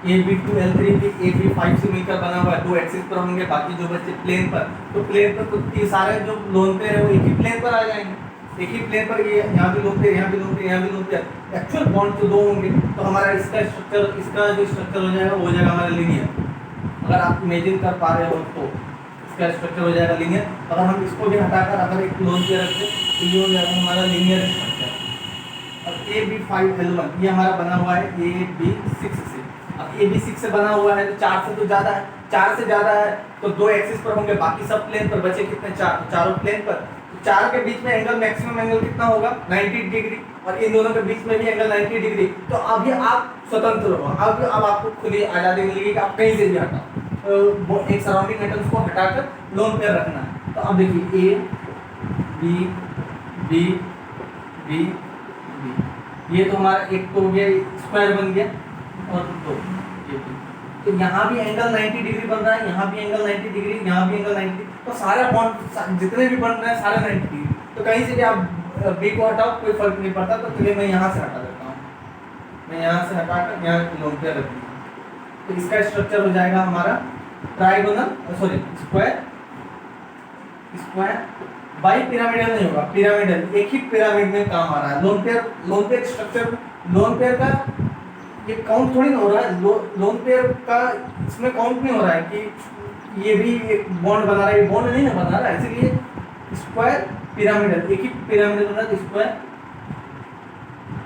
AB2L3 भी AB5 से मिलकर बना हुआ है, 2 एक्सिस पर होंगे, बाकी जो बच्चे प्लेन पर, तो ये सारे जो लोन पेयर है वो एक ही प्लेन पर आ जाएंगे, एक ही प्लेन पर, ये यहाँ भी लोन पेयर, यहाँ भी लोन पेयर, यहाँ भी लोन पेयर, एक्चुअल बॉन्ड तो 2 होंगे, तो हमारा इसका जो स्ट्रक्चर हो जाएगा वो हो जाएगा हमारा लीनियर। अगर आप इमेजिन कर पा रहे हो तो इसका स्ट्रक्चर हो जाएगा लीनियर। अगर हम इसको भी हटाकर अगर एक लोन पेयर रखते तो ये हो जाएगा हमारा लीनियर स्ट्रक्चर। अब AB5L1 ये हमारा बना हुआ है AB6 से। अब AB6 से बना हुआ है तो 4 से तो ज़्यादा है, 4 से ज़्यादा है तो 2 एक्सिस पर होंगे, बाकी सब प्लेन पर, बचे कितने, 4, चारों प्लेन पर। 4 के बीच में एंगल, मैक्सिमम एंगल कितना होगा, 90 डिग्री, और इन दोनों के बीच में भी एंगल 90 डिग्री। तो अभी आप स्वतंत्र हो, अब आपको खुली आज़ादी मिलेगी कि आप कहीं से भी हटाओ, एक सराउंडिंग एटम्स को हटाकर लोन पेयर रखना है। तो अब देखिए A B B B B, ये तो हमारा एक तो हो गया, स्क्वायर बन गया, और 2 ये भी। तो यहाँ भी एंगल 90 डिग्री बन रहा है, यहाँ भी एंगल 90 डिग्री, यहाँ भी एंगल 90, तो सारे बॉन्ड जितने भी बन रहे हैं सारे 90 डिग्री। तो कहीं से भी आप बी को हटाओ कोई फर्क नहीं पड़ता, तो चलिए मैं यहाँ से हटा देता हूँ, मैं यहाँ से हटाकर यहाँ लोन पेयर रख दूँगा। तो इसका स्ट्रक्चर हो जाएगा हमारा स्क्वायर बाई पिरामिडल नहीं होगा, पिरामिडल, एक ही पिरामिड में काम आ रहा है। Lone pair structure, lone pair का ये काउंट थोड़ी ना हो रहा है, लोन पेयर का इसमें काउंट नहीं हो रहा है कि ये भी एक बॉन्ड बना रहा है, बॉन्ड नहीं ना बना रहा है, इसीलिए स्क्वायर पिरामिडल, एक ही पिरामिडल बना है, स्क्वायर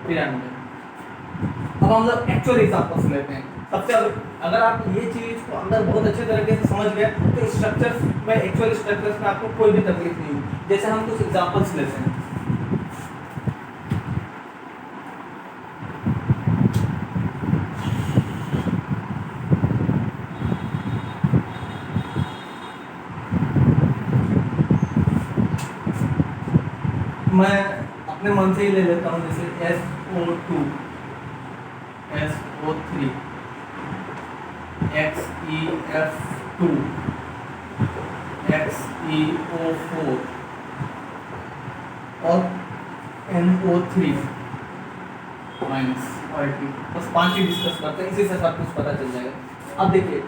पिरामिडल। अब हम लोग एक्चुअल एग्जांपल्स लेते हैं। सबसे अगर आप ये चीज़ को अंदर बहुत अच्छे तरीके से समझ गए तो स्ट्रक्चर्स में, एक्चुअल स्ट्रक्चर्स में आपको कोई भी तकलीफ नहीं होगी। जैसे हम कुछ एग्जांपल्स लेते हैं, मैं अपने मन से ही ले लेता हूँ, जैसे SO2 SO3 XeF2 XeO4 और NO3 माइनस RT। बस 5 ही डिस्कस करते हैं, इसी से सब कुछ पता चल जाएगा। अब देखिए,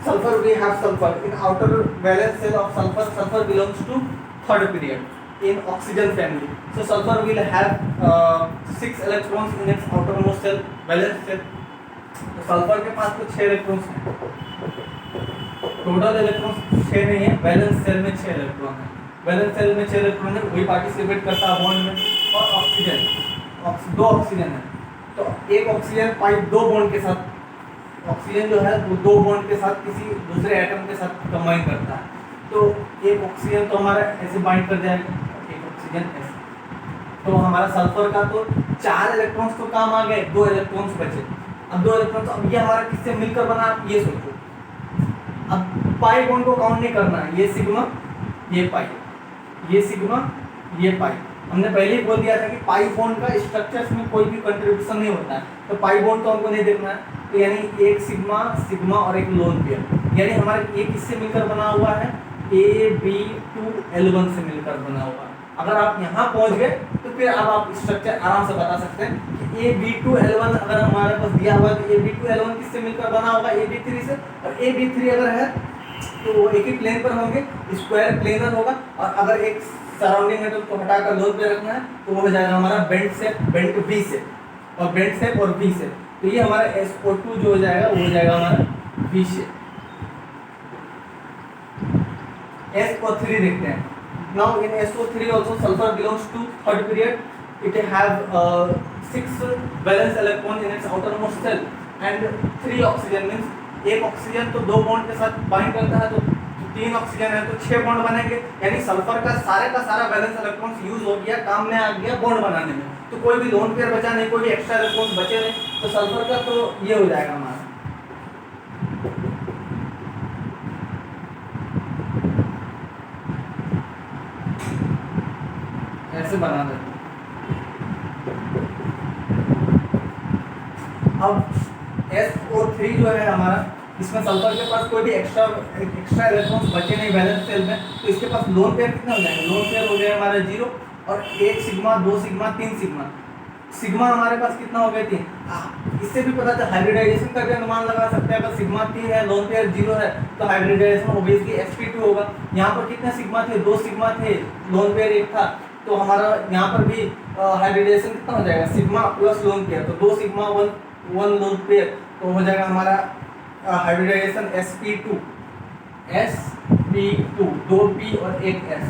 sulphur, we have sulphur in outer valence shell of sulphur, sulphur belongs to third period. in oxygen family. So sulfur will have 6 electrons in its outermost shell, valence shell. तो सल्फर के पास तो 6 इलेक्ट्रॉन्स हैं, total electrons 6 नहीं है, valence shell में 6 electron है, valence shell में 6 electron है, वही पार्टिसिपेट करता है बॉन्ड में। और ऑक्सीजन, दो ऑक्सीजन है, तो एक ऑक्सीजन पाइप दो बॉन्ड के साथ, ऑक्सीजन जो है वो दो बॉन्ड के साथ किसी दूसरे एटम के साथ कंबाइन करता है, तो एक ऑक्सीजन तो हमारा ऐसे बाइंड कर जाएगा, एक ऑक्सीजन ऐसे, तो हमारा सल्फर का तो 4 इलेक्ट्रॉन्स तो काम आ गए, 2 इलेक्ट्रॉन्स बचे। अब 2 इलेक्ट्रॉन्स, अब ये हमारा किससे मिलकर बना, आप ये सोचो। अब पाई बॉन्ड को काउंट नहीं करना है, ये सिग्मा, ये पाई, ये सिग्मा, ये पाई। हमने पहले ही बोल दिया था कि पाई बॉन्ड का स्ट्रक्चर्स में कोई भी कंट्रीब्यूशन नहीं होता है, तो पाई बॉन्ड तो हमको नहीं देखना है, तो यानी एक सिग्मा, सिग्मा और एक लोन पेयर, यानी हमारे ये किससे मिलकर बना हुआ है, AB2L1 से मिलकर बना हुआ है। अगर आप यहाँ पहुँच गए तो फिर अब आप स्ट्रक्चर आराम से बता सकते हैं कि AB2L1 अगर हमारे पास दिया हुआ है तो AB2L1 किससे मिलकर बना होगा, AB3 से, और AB3 अगर है तो वो एक ही प्लेन पर होंगे, स्क्वायर प्लेनर होगा, और अगर एक सराउंडिंग एटम को हटाकर लोन पे रखना है तो वो हो जाएगा हमारा bent shape, bent V shape, और बेंट शेप और V शेप, तो ये हमारा SO2 जो हो जाएगा वो हो जाएगा हमारा V शेप। SO3 देखते हैं। Now in SO3 also sulfur belongs to third period. It have 6 valence electron in its outermost shell and 3 oxygen, means एक ऑक्सीजन तो दो बॉन्ड के साथ बाइंड करता है, तो 3 ऑक्सीजन है तो 6 बॉन्ड बनेंगे, यानी सल्फर का सारा वैलेंस इलेक्ट्रॉन्स यूज हो गया, काम में आ गया बॉन्ड बनाने में, तो कोई भी लोन पेयर बचा नहीं, कोई भी एक्स्ट्रा इलेक्ट्रॉन्स बचे नहीं, तो सल्फर का तो ये हो जाएगा हमारा। ऐसे बना देते। अब SO3 जो है हमारा, इसमें सल्फर के पास कोई भी एक्स्ट्रा इलेक्ट्रॉन्स बचे नहीं बैलेंस सेल में, तो इसके पास लोन पेयर कितना हो जाएंगे, लोन पेयर हो गया हमारा 0, और 1 सिग्मा, 2 सिग्मा, 3 सिग्मा, सिग्मा हमारे पास कितना हो गया 3। इससे भी पता चला, हाइब्रिडाइजेशन का भी अनुमान लगा सकते हैं, अगर सिग्मा 3 है, लोन पेयर 0 है, तो हाइब्रिडाइजेशन ऑब्वियसली sp2 होगा। यहाँ पर कितने सिग्मा थे, 2 सिग्मा थे, लोन पेयर 1 था, तो हमारा यहाँ पर भी हाइब्रिडाइजेशन कितना हो जाएगा, सिग्मा प्लस लोन पेयर, तो 2 सिग्मा 1 लोन पेयर, तो हो जाएगा हमारा हाइब्रिडाइजेशन sp2, 2 p और 1 s,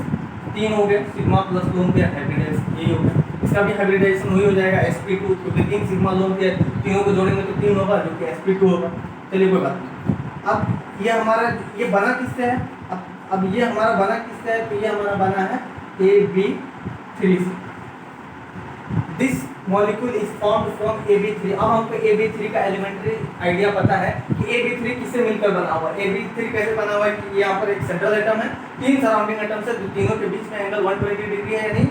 3 हो गए, sigma plus lone pair hybridisation, यही हो गया। इसका भी हाइब्रिडाइजेशन वही हो जाएगा sp2, क्योंकि 3 सिग्मा लोन पेयर, तीनों को जोड़ेंगे तो 3 होगा, जो कि sp2 होगा। चलिए कोई बात नहीं। अब ये हमारा, ये बना किससे है, अब ये हमारा बना किससे है, तो ये हमारा बना है AB3 से। This molecule is formed from AB3। अब हमको AB3 का एलिमेंट्री आइडिया पता है कि AB3 किससे मिलकर बना हुआ है। AB3 कैसे बना हुआ है कि यहाँ पर एक सेंट्रल एटम है, 3 सराउंडिंग एटम है, तीनों के बीच में एंगल 120 डिग्री है, यानी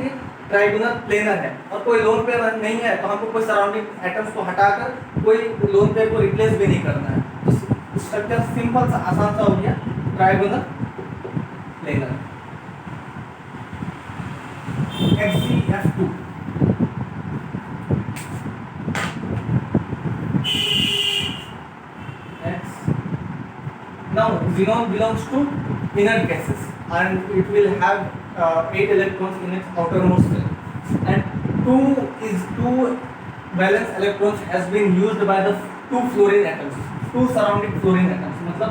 ट्राइगोनल प्लेनर है, और कोई लोन पेयर नहीं है, तो हमको कोई सराउंडिंग एटम्स को हटाकर कोई लोन पेयर को रिप्लेस भी नहीं करना है, तो स्ट्रक्चर सिंपल सा, आसान सा हो गया, trigonal planar. HCF2 Now xenon belongs to inert gases and it will have 8 electrons in its outermost shell, and 2 valence electrons has been used by the 2 fluorine atoms, 2 surrounding fluorine atoms, मतलब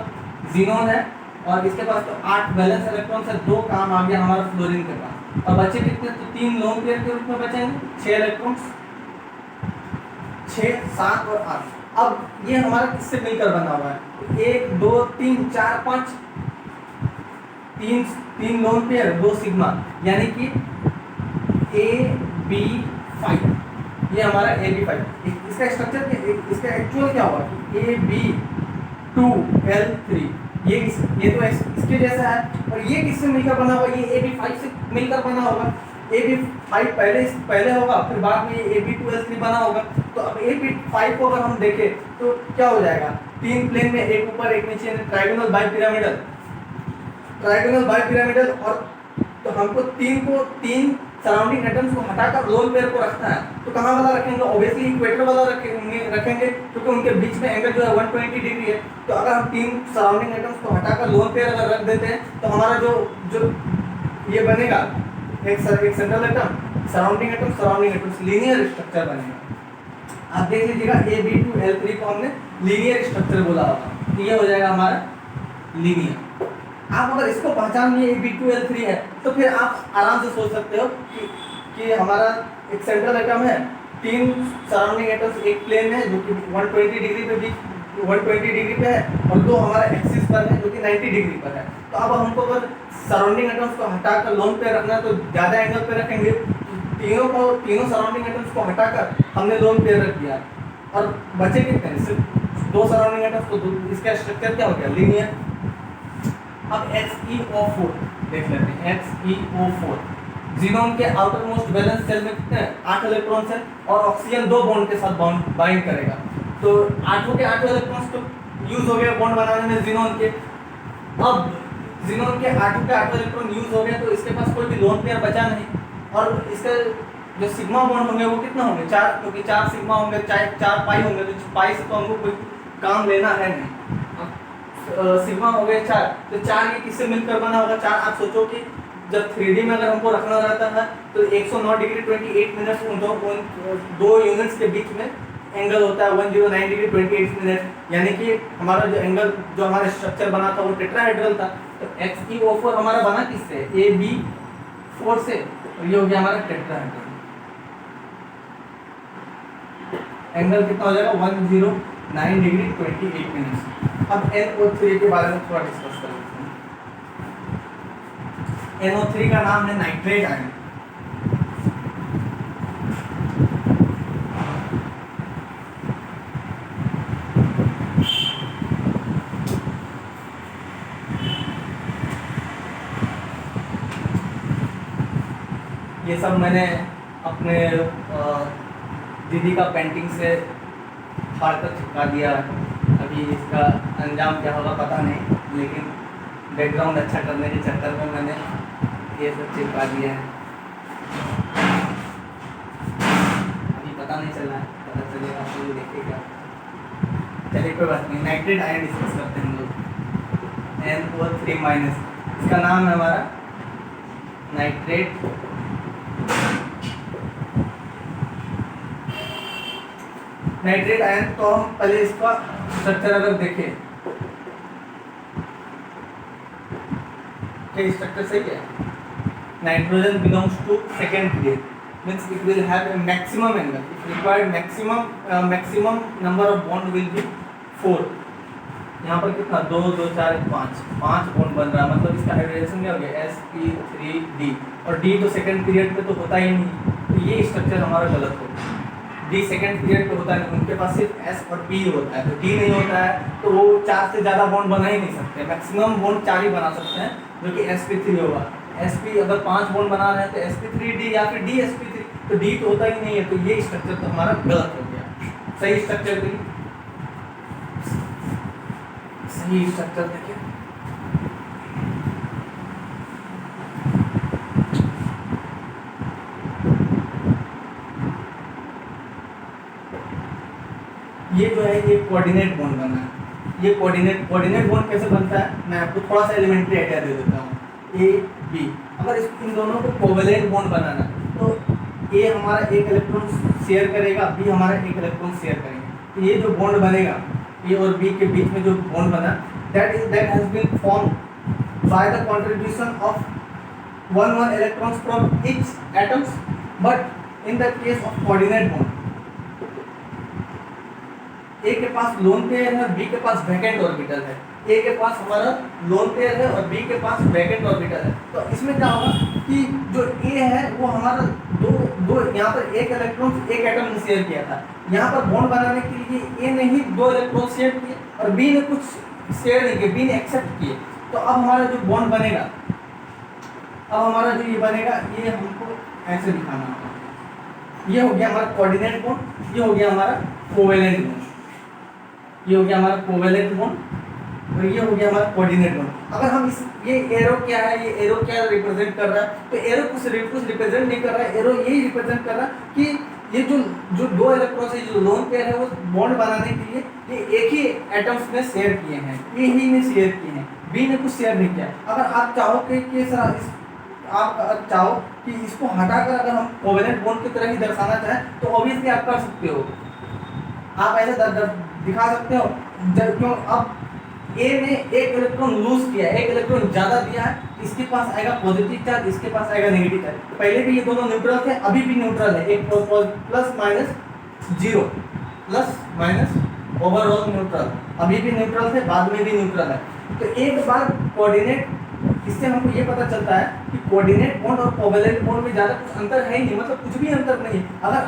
xenon है और इसके पास तो 8 valence electrons है, 2 काम आ गया हमारा fluorine के पास, और बचे कितने, तो 3 लोन पेयर के रूप में बचेंगे, 6 इलेक्ट्रॉन्स, 6, 7 और 8। अब ये हमारा किससे मिलकर बना हुआ है, 1 2 3 4 5, 3 लोन पेयर, 2 सिग्मा, यानी कि AB5, ये हमारा AB5। इसका स्ट्रक्चर, इसका एक्चुअल क्या होगा कि AB2L3, ये तो इसके जैसा है, और ये किससे मिलकर बना हुआ, ये AB5 से मिलकर बना होगा। AB5 पहले होगा, फिर बाद में ये AB2L3 बना होगा, तो अब AB5 को अगर हम देखें तो क्या हो जाएगा, 3 प्लेन में, एक ऊपर एक नीचे, ट्राइगोनल बाइपिरामिडल, और तो हमको 3 सराउंडिंग एटम्स को हटाकर लोन पेयर को रखना है, तो कहाँ वाला रखेंगे, ऑब्वियसली इक्वेटर वाला रखेंगे, क्योंकि उनके बीच में एंगल जो है 120 डिग्री है, तो अगर हम 3 सराउंडिंग एटम्स को हटाकर लोन पेयर अगर रख देते हैं तो हमारा जो ये बनेगा एक central atom, surrounding atoms linear structure बनेगा। आप देख लीजिएगा Ab2L3 को हमने लीनियर स्ट्रक्चर बोला होगा, तो ये हो जाएगा हमारा लीनियर। आप अगर इसको पहचान लिए Ab2L3 है तो फिर आप आराम से सोच सकते हो कि हमारा एक सेंट्रल एटम है, 3 सराउंडिंग एटम्स एक प्लेन में है जो कि 120 डिग्री पे भी 120 डिग्री पे है, और 2 हमारे एक्सिस पर है जो कि 90 डिग्री पर है। तो अब हमको अगर सराउंडिंग एटम्स को हटाकर लोन पे रखना है तो ज़्यादा एंगल पे रखेंगे। तीनों सराउंडिंग एटम्स को हटाकर हमने लोन पे रख दिया, और बचे कितने, सिर्फ 2 सराउंडिंग एटम्स, तो इसका स्ट्रक्चर क्या हो गया, लीनियर। अब HeO4 देख लेते हैं। HeO4 जीनोम के आउटर मोस्ट वैलेंस शेल में कितने 8 इलेक्ट्रॉन्स हैं, और ऑक्सीजन 2 बॉन्ड के साथ बाइंड करेगा, तो 8 के 8 इलेक्ट्रॉन्स तो यूज हो गया बॉन्ड बनाने में जीनोन के। अब जीनोन के 8 के 8 इलेक्ट्रॉन यूज हो गया तो इसके पास कोई भी लोन पेयर बचा नहीं, और इसका जो सिग्मा बॉन्ड होंगे वो कितना होंगे 4, क्योंकि 4 सिग्मा होंगे, 4 पाई होंगे, तो पाई से तो हमको कोई काम लेना है नहीं। सिग्मा हो गए 4, तो 4 ये किससे मिलकर बना होगा 4। आप सोचो कि जब 3D में अगर हमको रखना रहता है तो 109 डिग्री 28 मिनट्स उन दो यूनिट्स के बीच में एंगल होता है 109 डिग्री 28 मिनट, यानी कि हमारा जो एंगल जो हमारा स्ट्रक्चर बना था वो टेट्राहेड्रल था। तो HeO4 हमारा बना किससे, Ab4 से, और ये हो गया हमारा टेट्राहेड्रल। एंगल कितना हो जाएगा 109 डिग्री 28 मिनट्स। अब NO3 के बारे में थोड़ा डिस्कस कर लेते हैं। NO3 का नाम है नाइट्रेट आयन। ये सब मैंने अपने दीदी का पेंटिंग से फाड़ कर चिपका दिया। अभी इसका अंजाम क्या होगा पता नहीं, लेकिन बैकग्राउंड अच्छा करने के चक्कर में मैंने ये सब चिपका दिया है। अभी पता नहीं चला है, पता चलेगा तो देखेगा। चलिए कोई बात नहीं, नाइट्रेट आयन डिस्कस करते हैं हम लोग। NO3-, इसका नाम है हमारा नाइट्रेट। नाइट्रेट आयन, तो हम पहले इसका स्ट्रक्चर अगर देखें, क्या स्ट्रक्चर सही है। Nitrogen belongs to second period, means it will have a maximum angle, if required maximum number of bond will be 4। यहाँ पर कितना 2 2 4 5 बॉन्ड बन रहा है, मतलब इसका हाइब्रिडेशन क्या हो गया sp3d, और d तो सेकेंड पीरियड पे तो होता ही नहीं, तो ये स्ट्रक्चर हमारा गलत हो गया। डी सेकेंड पीरियड पे होता नहीं, उनके पास सिर्फ S और P होता है, तो D नहीं होता है, तो वो 4 से ज़्यादा बॉन्ड बना ही नहीं सकते। मैक्सिमम बॉन्ड 4 ही बना सकते हैं, जो कि sp3 होगा। sp अगर 5 बॉन्ड बना रहे हैं तो sp3d या फिर dsp3, तो D तो होता ही नहीं है, तो ये स्ट्रक्चर तो हमारा गलत हो गया। सही स्ट्रक्चर देखिए, सही स्ट्रक्चर देखिए। ये जो है ये कोऑर्डिनेट बॉन्ड बना है। ये कोऑर्डिनेट बॉन्ड कैसे बनता है, मैं आपको थोड़ा सा एलिमेंट्री आइडिया दे देता हूँ। A B, अगर इन दोनों को कोवेलेंट बॉन्ड बनाना तो A हमारा एक इलेक्ट्रॉन शेयर करेगा, B हमारा एक इलेक्ट्रॉन शेयर करेंगे। तो ये जो बॉन्ड बनेगा A और B के बीच में जो बॉन्ड बना, that has been formed by the contribution of one electrons from each atoms, but in the case of coordinate bond A के पास लोन पेयर है, B के पास वैकेंट ऑर्बिटल है। A के पास हमारा लोन पेयर है और B के पास वैकेंट ऑर्बिटल है। तो इसमें क्या होगा कि जो A है वो हमारा दो यहाँ पर एक इलेक्ट्रॉन एक एटम ने शेयर किया था। यहाँ पर बॉन्ड बनाने के लिए A ने ही 2 इलेक्ट्रॉन शेयर किए और B ने कुछ शेयर नहीं किए, B ने एक्सेप्ट किए। तो अब हमारा जो बॉन्ड बनेगा, ये हमको ऐसे दिखाना होगा। ये हो गया हमारा कोऑर्डिनेट बॉन्ड, ये हो गया हमारा कोवेलेंट बॉन्ड, ये हो गया हमारा कोवेलेंट बॉन्ड, और ये हो गया हमारा कोऑर्डिनेट बॉन्ड। अगर हम ये एरो क्या है, ये एरो क्या रिप्रेजेंट कर रहा है, तो एरो कुछ रिप्रेजेंट नहीं कर रहा है, एरो यही रिप्रेजेंट कर रहा है कि ये जो 2 इलेक्ट्रॉन है, जो लोन पेयर है, वो बॉन्ड बनाने के लिए ये एक ही एटम्स में शेयर किए हैं, ए ही ने शेयर किए हैं, बी ने कुछ शेयर नहीं किया। अगर आप चाहो कि सर आप अगर चाहो कि इसको हटाकर अगर हम कोवेलेंट बॉन्ड की तरह ही दर्शाना चाहें तो ऑब्वियसली आप कर सकते हो, आप ऐसे दिखा सकते हो। क्यों, अब ए ने एक इलेक्ट्रॉन लूज किया है, एक इलेक्ट्रॉन ज्यादा दिया है, इसके पास आएगा पॉजिटिव चार्ज, इसके पास आएगा नेगेटिव चार्ज। तो पहले भी ये दोनों न्यूट्रल थे, अभी भी न्यूट्रल है, एक plus minus zero, plus minus overall neutral, अभी भी न्यूट्रल थे, बाद में भी न्यूट्रल है। तो एक बार कोऑर्डिनेट, इससे हमको ये पता चलता है कि कोऑर्डिनेट बॉन्ड और कोवेलेंट बॉन्ड में ज़्यादा कुछ अंतर है ही नहीं, मतलब कुछ भी अंतर नहीं है। अगर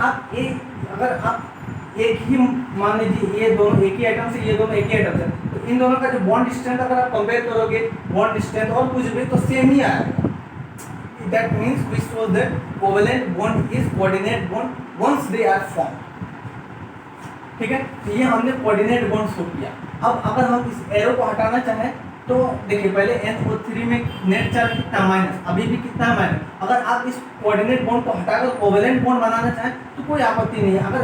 आप एक ही मान लीजिए ये दोनों एक ही आइटम से, ये दोनों एक ही आइटम से, तो इन दोनों का जो बॉन्ड स्ट्रेंथ अगर आप कंपेयर करोगे, बॉन्ड स्ट्रेंथ और कुछ भी, तो सेम ही आएगा। That means we show that covalent bond is coordinate bond once they are form. ठीक है, तो ये हमने कोऑर्डिनेट बॉन्ड शो किया। अब अगर हम इस एरो को हटाना चाहें तो देखिए, पहले NO3 में नेट चार्ज कितना माइनस, अभी भी कितना माइनस। अगर आप इस कोऑर्डिनेट बॉन्ड को हटाकर कोवेलेंट बॉन्ड बनाना चाहें तो कोई आपत्ति नहीं है। अगर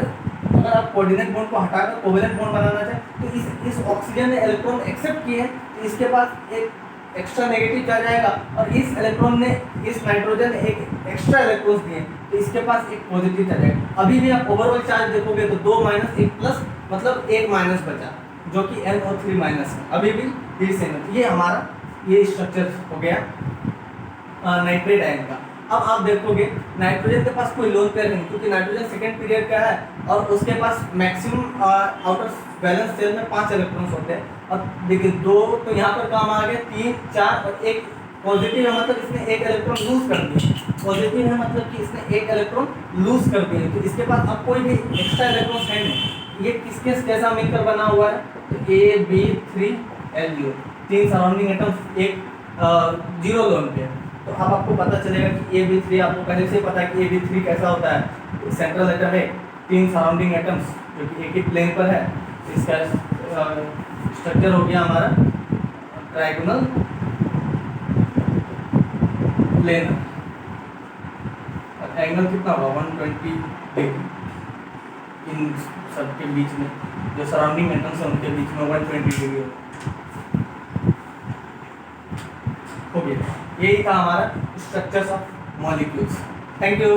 आप कोऑर्डिनेट बॉन्ड को हटाकर कोवेलेंट बॉन्ड बनाना चाहें तो इस ऑक्सीजन ने इलेक्ट्रॉन एक्सेप्ट किए हैं, तो इसके पास एक एक्स्ट्रा नेगेटिव चार्ज आएगा, और इस इलेक्ट्रॉन ने, इस नाइट्रोजन ने एक एक्स्ट्रा इलेक्ट्रॉन्स दिए, तो इसके पास एक पॉजिटिव चार्ज आएगा। अभी भी आप ओवरऑल चार्ज देखोगे तो 2 माइनस 1 प्लस, मतलब 1 माइनस बचा, जो कि NO3 माइनस है, अभी भी ये सेम है। ये हमारा ये स्ट्रक्चर हो गया नाइट्रेट आयन का। अब आप देखोगे नाइट्रोजन के पास कोई लोन पेयर नहीं, क्योंकि नाइट्रोजन सेकेंड पीरियड का है और उसके पास मैक्सिमम आउटर वैलेंस शेल में 5 इलेक्ट्रॉन्स होते हैं। अब देखिए 2 तो यहाँ पर काम आ गया, 3 4 और 1 पॉजिटिव है, मतलब इसने 1 इलेक्ट्रॉन लूज कर दिया। पॉजिटिव है मतलब कि इसने 1 इलेक्ट्रॉन लूज कर दिया, तो इसके पास अब कोई भी एक्स्ट्रा इलेक्ट्रॉन है नहीं। ये किसके कैसा मिलकर बना हुआ है, तो AB3LU, 3 सराउंडिंग एटम्स, एक जीरो लोन पे। तो अब आपको पता चलेगा कि AB3, आपको पहले से पता है कि AB3 कैसा होता है। सेंट्रल एटम है, 3 सराउंडिंग एटम्स जो कि एक ही प्लेन पर है। इसका स्ट्रक्चर हो गया हमारा ट्राइगोनल प्लेन, और एंगल कितना होगा 120 डिग्री इन सबके बीच में, जो सराउंडिंग एटम्स हैं उनके बीच में 120 डिग्री हो गया। यही था हमारा structures of molecules. Thank you.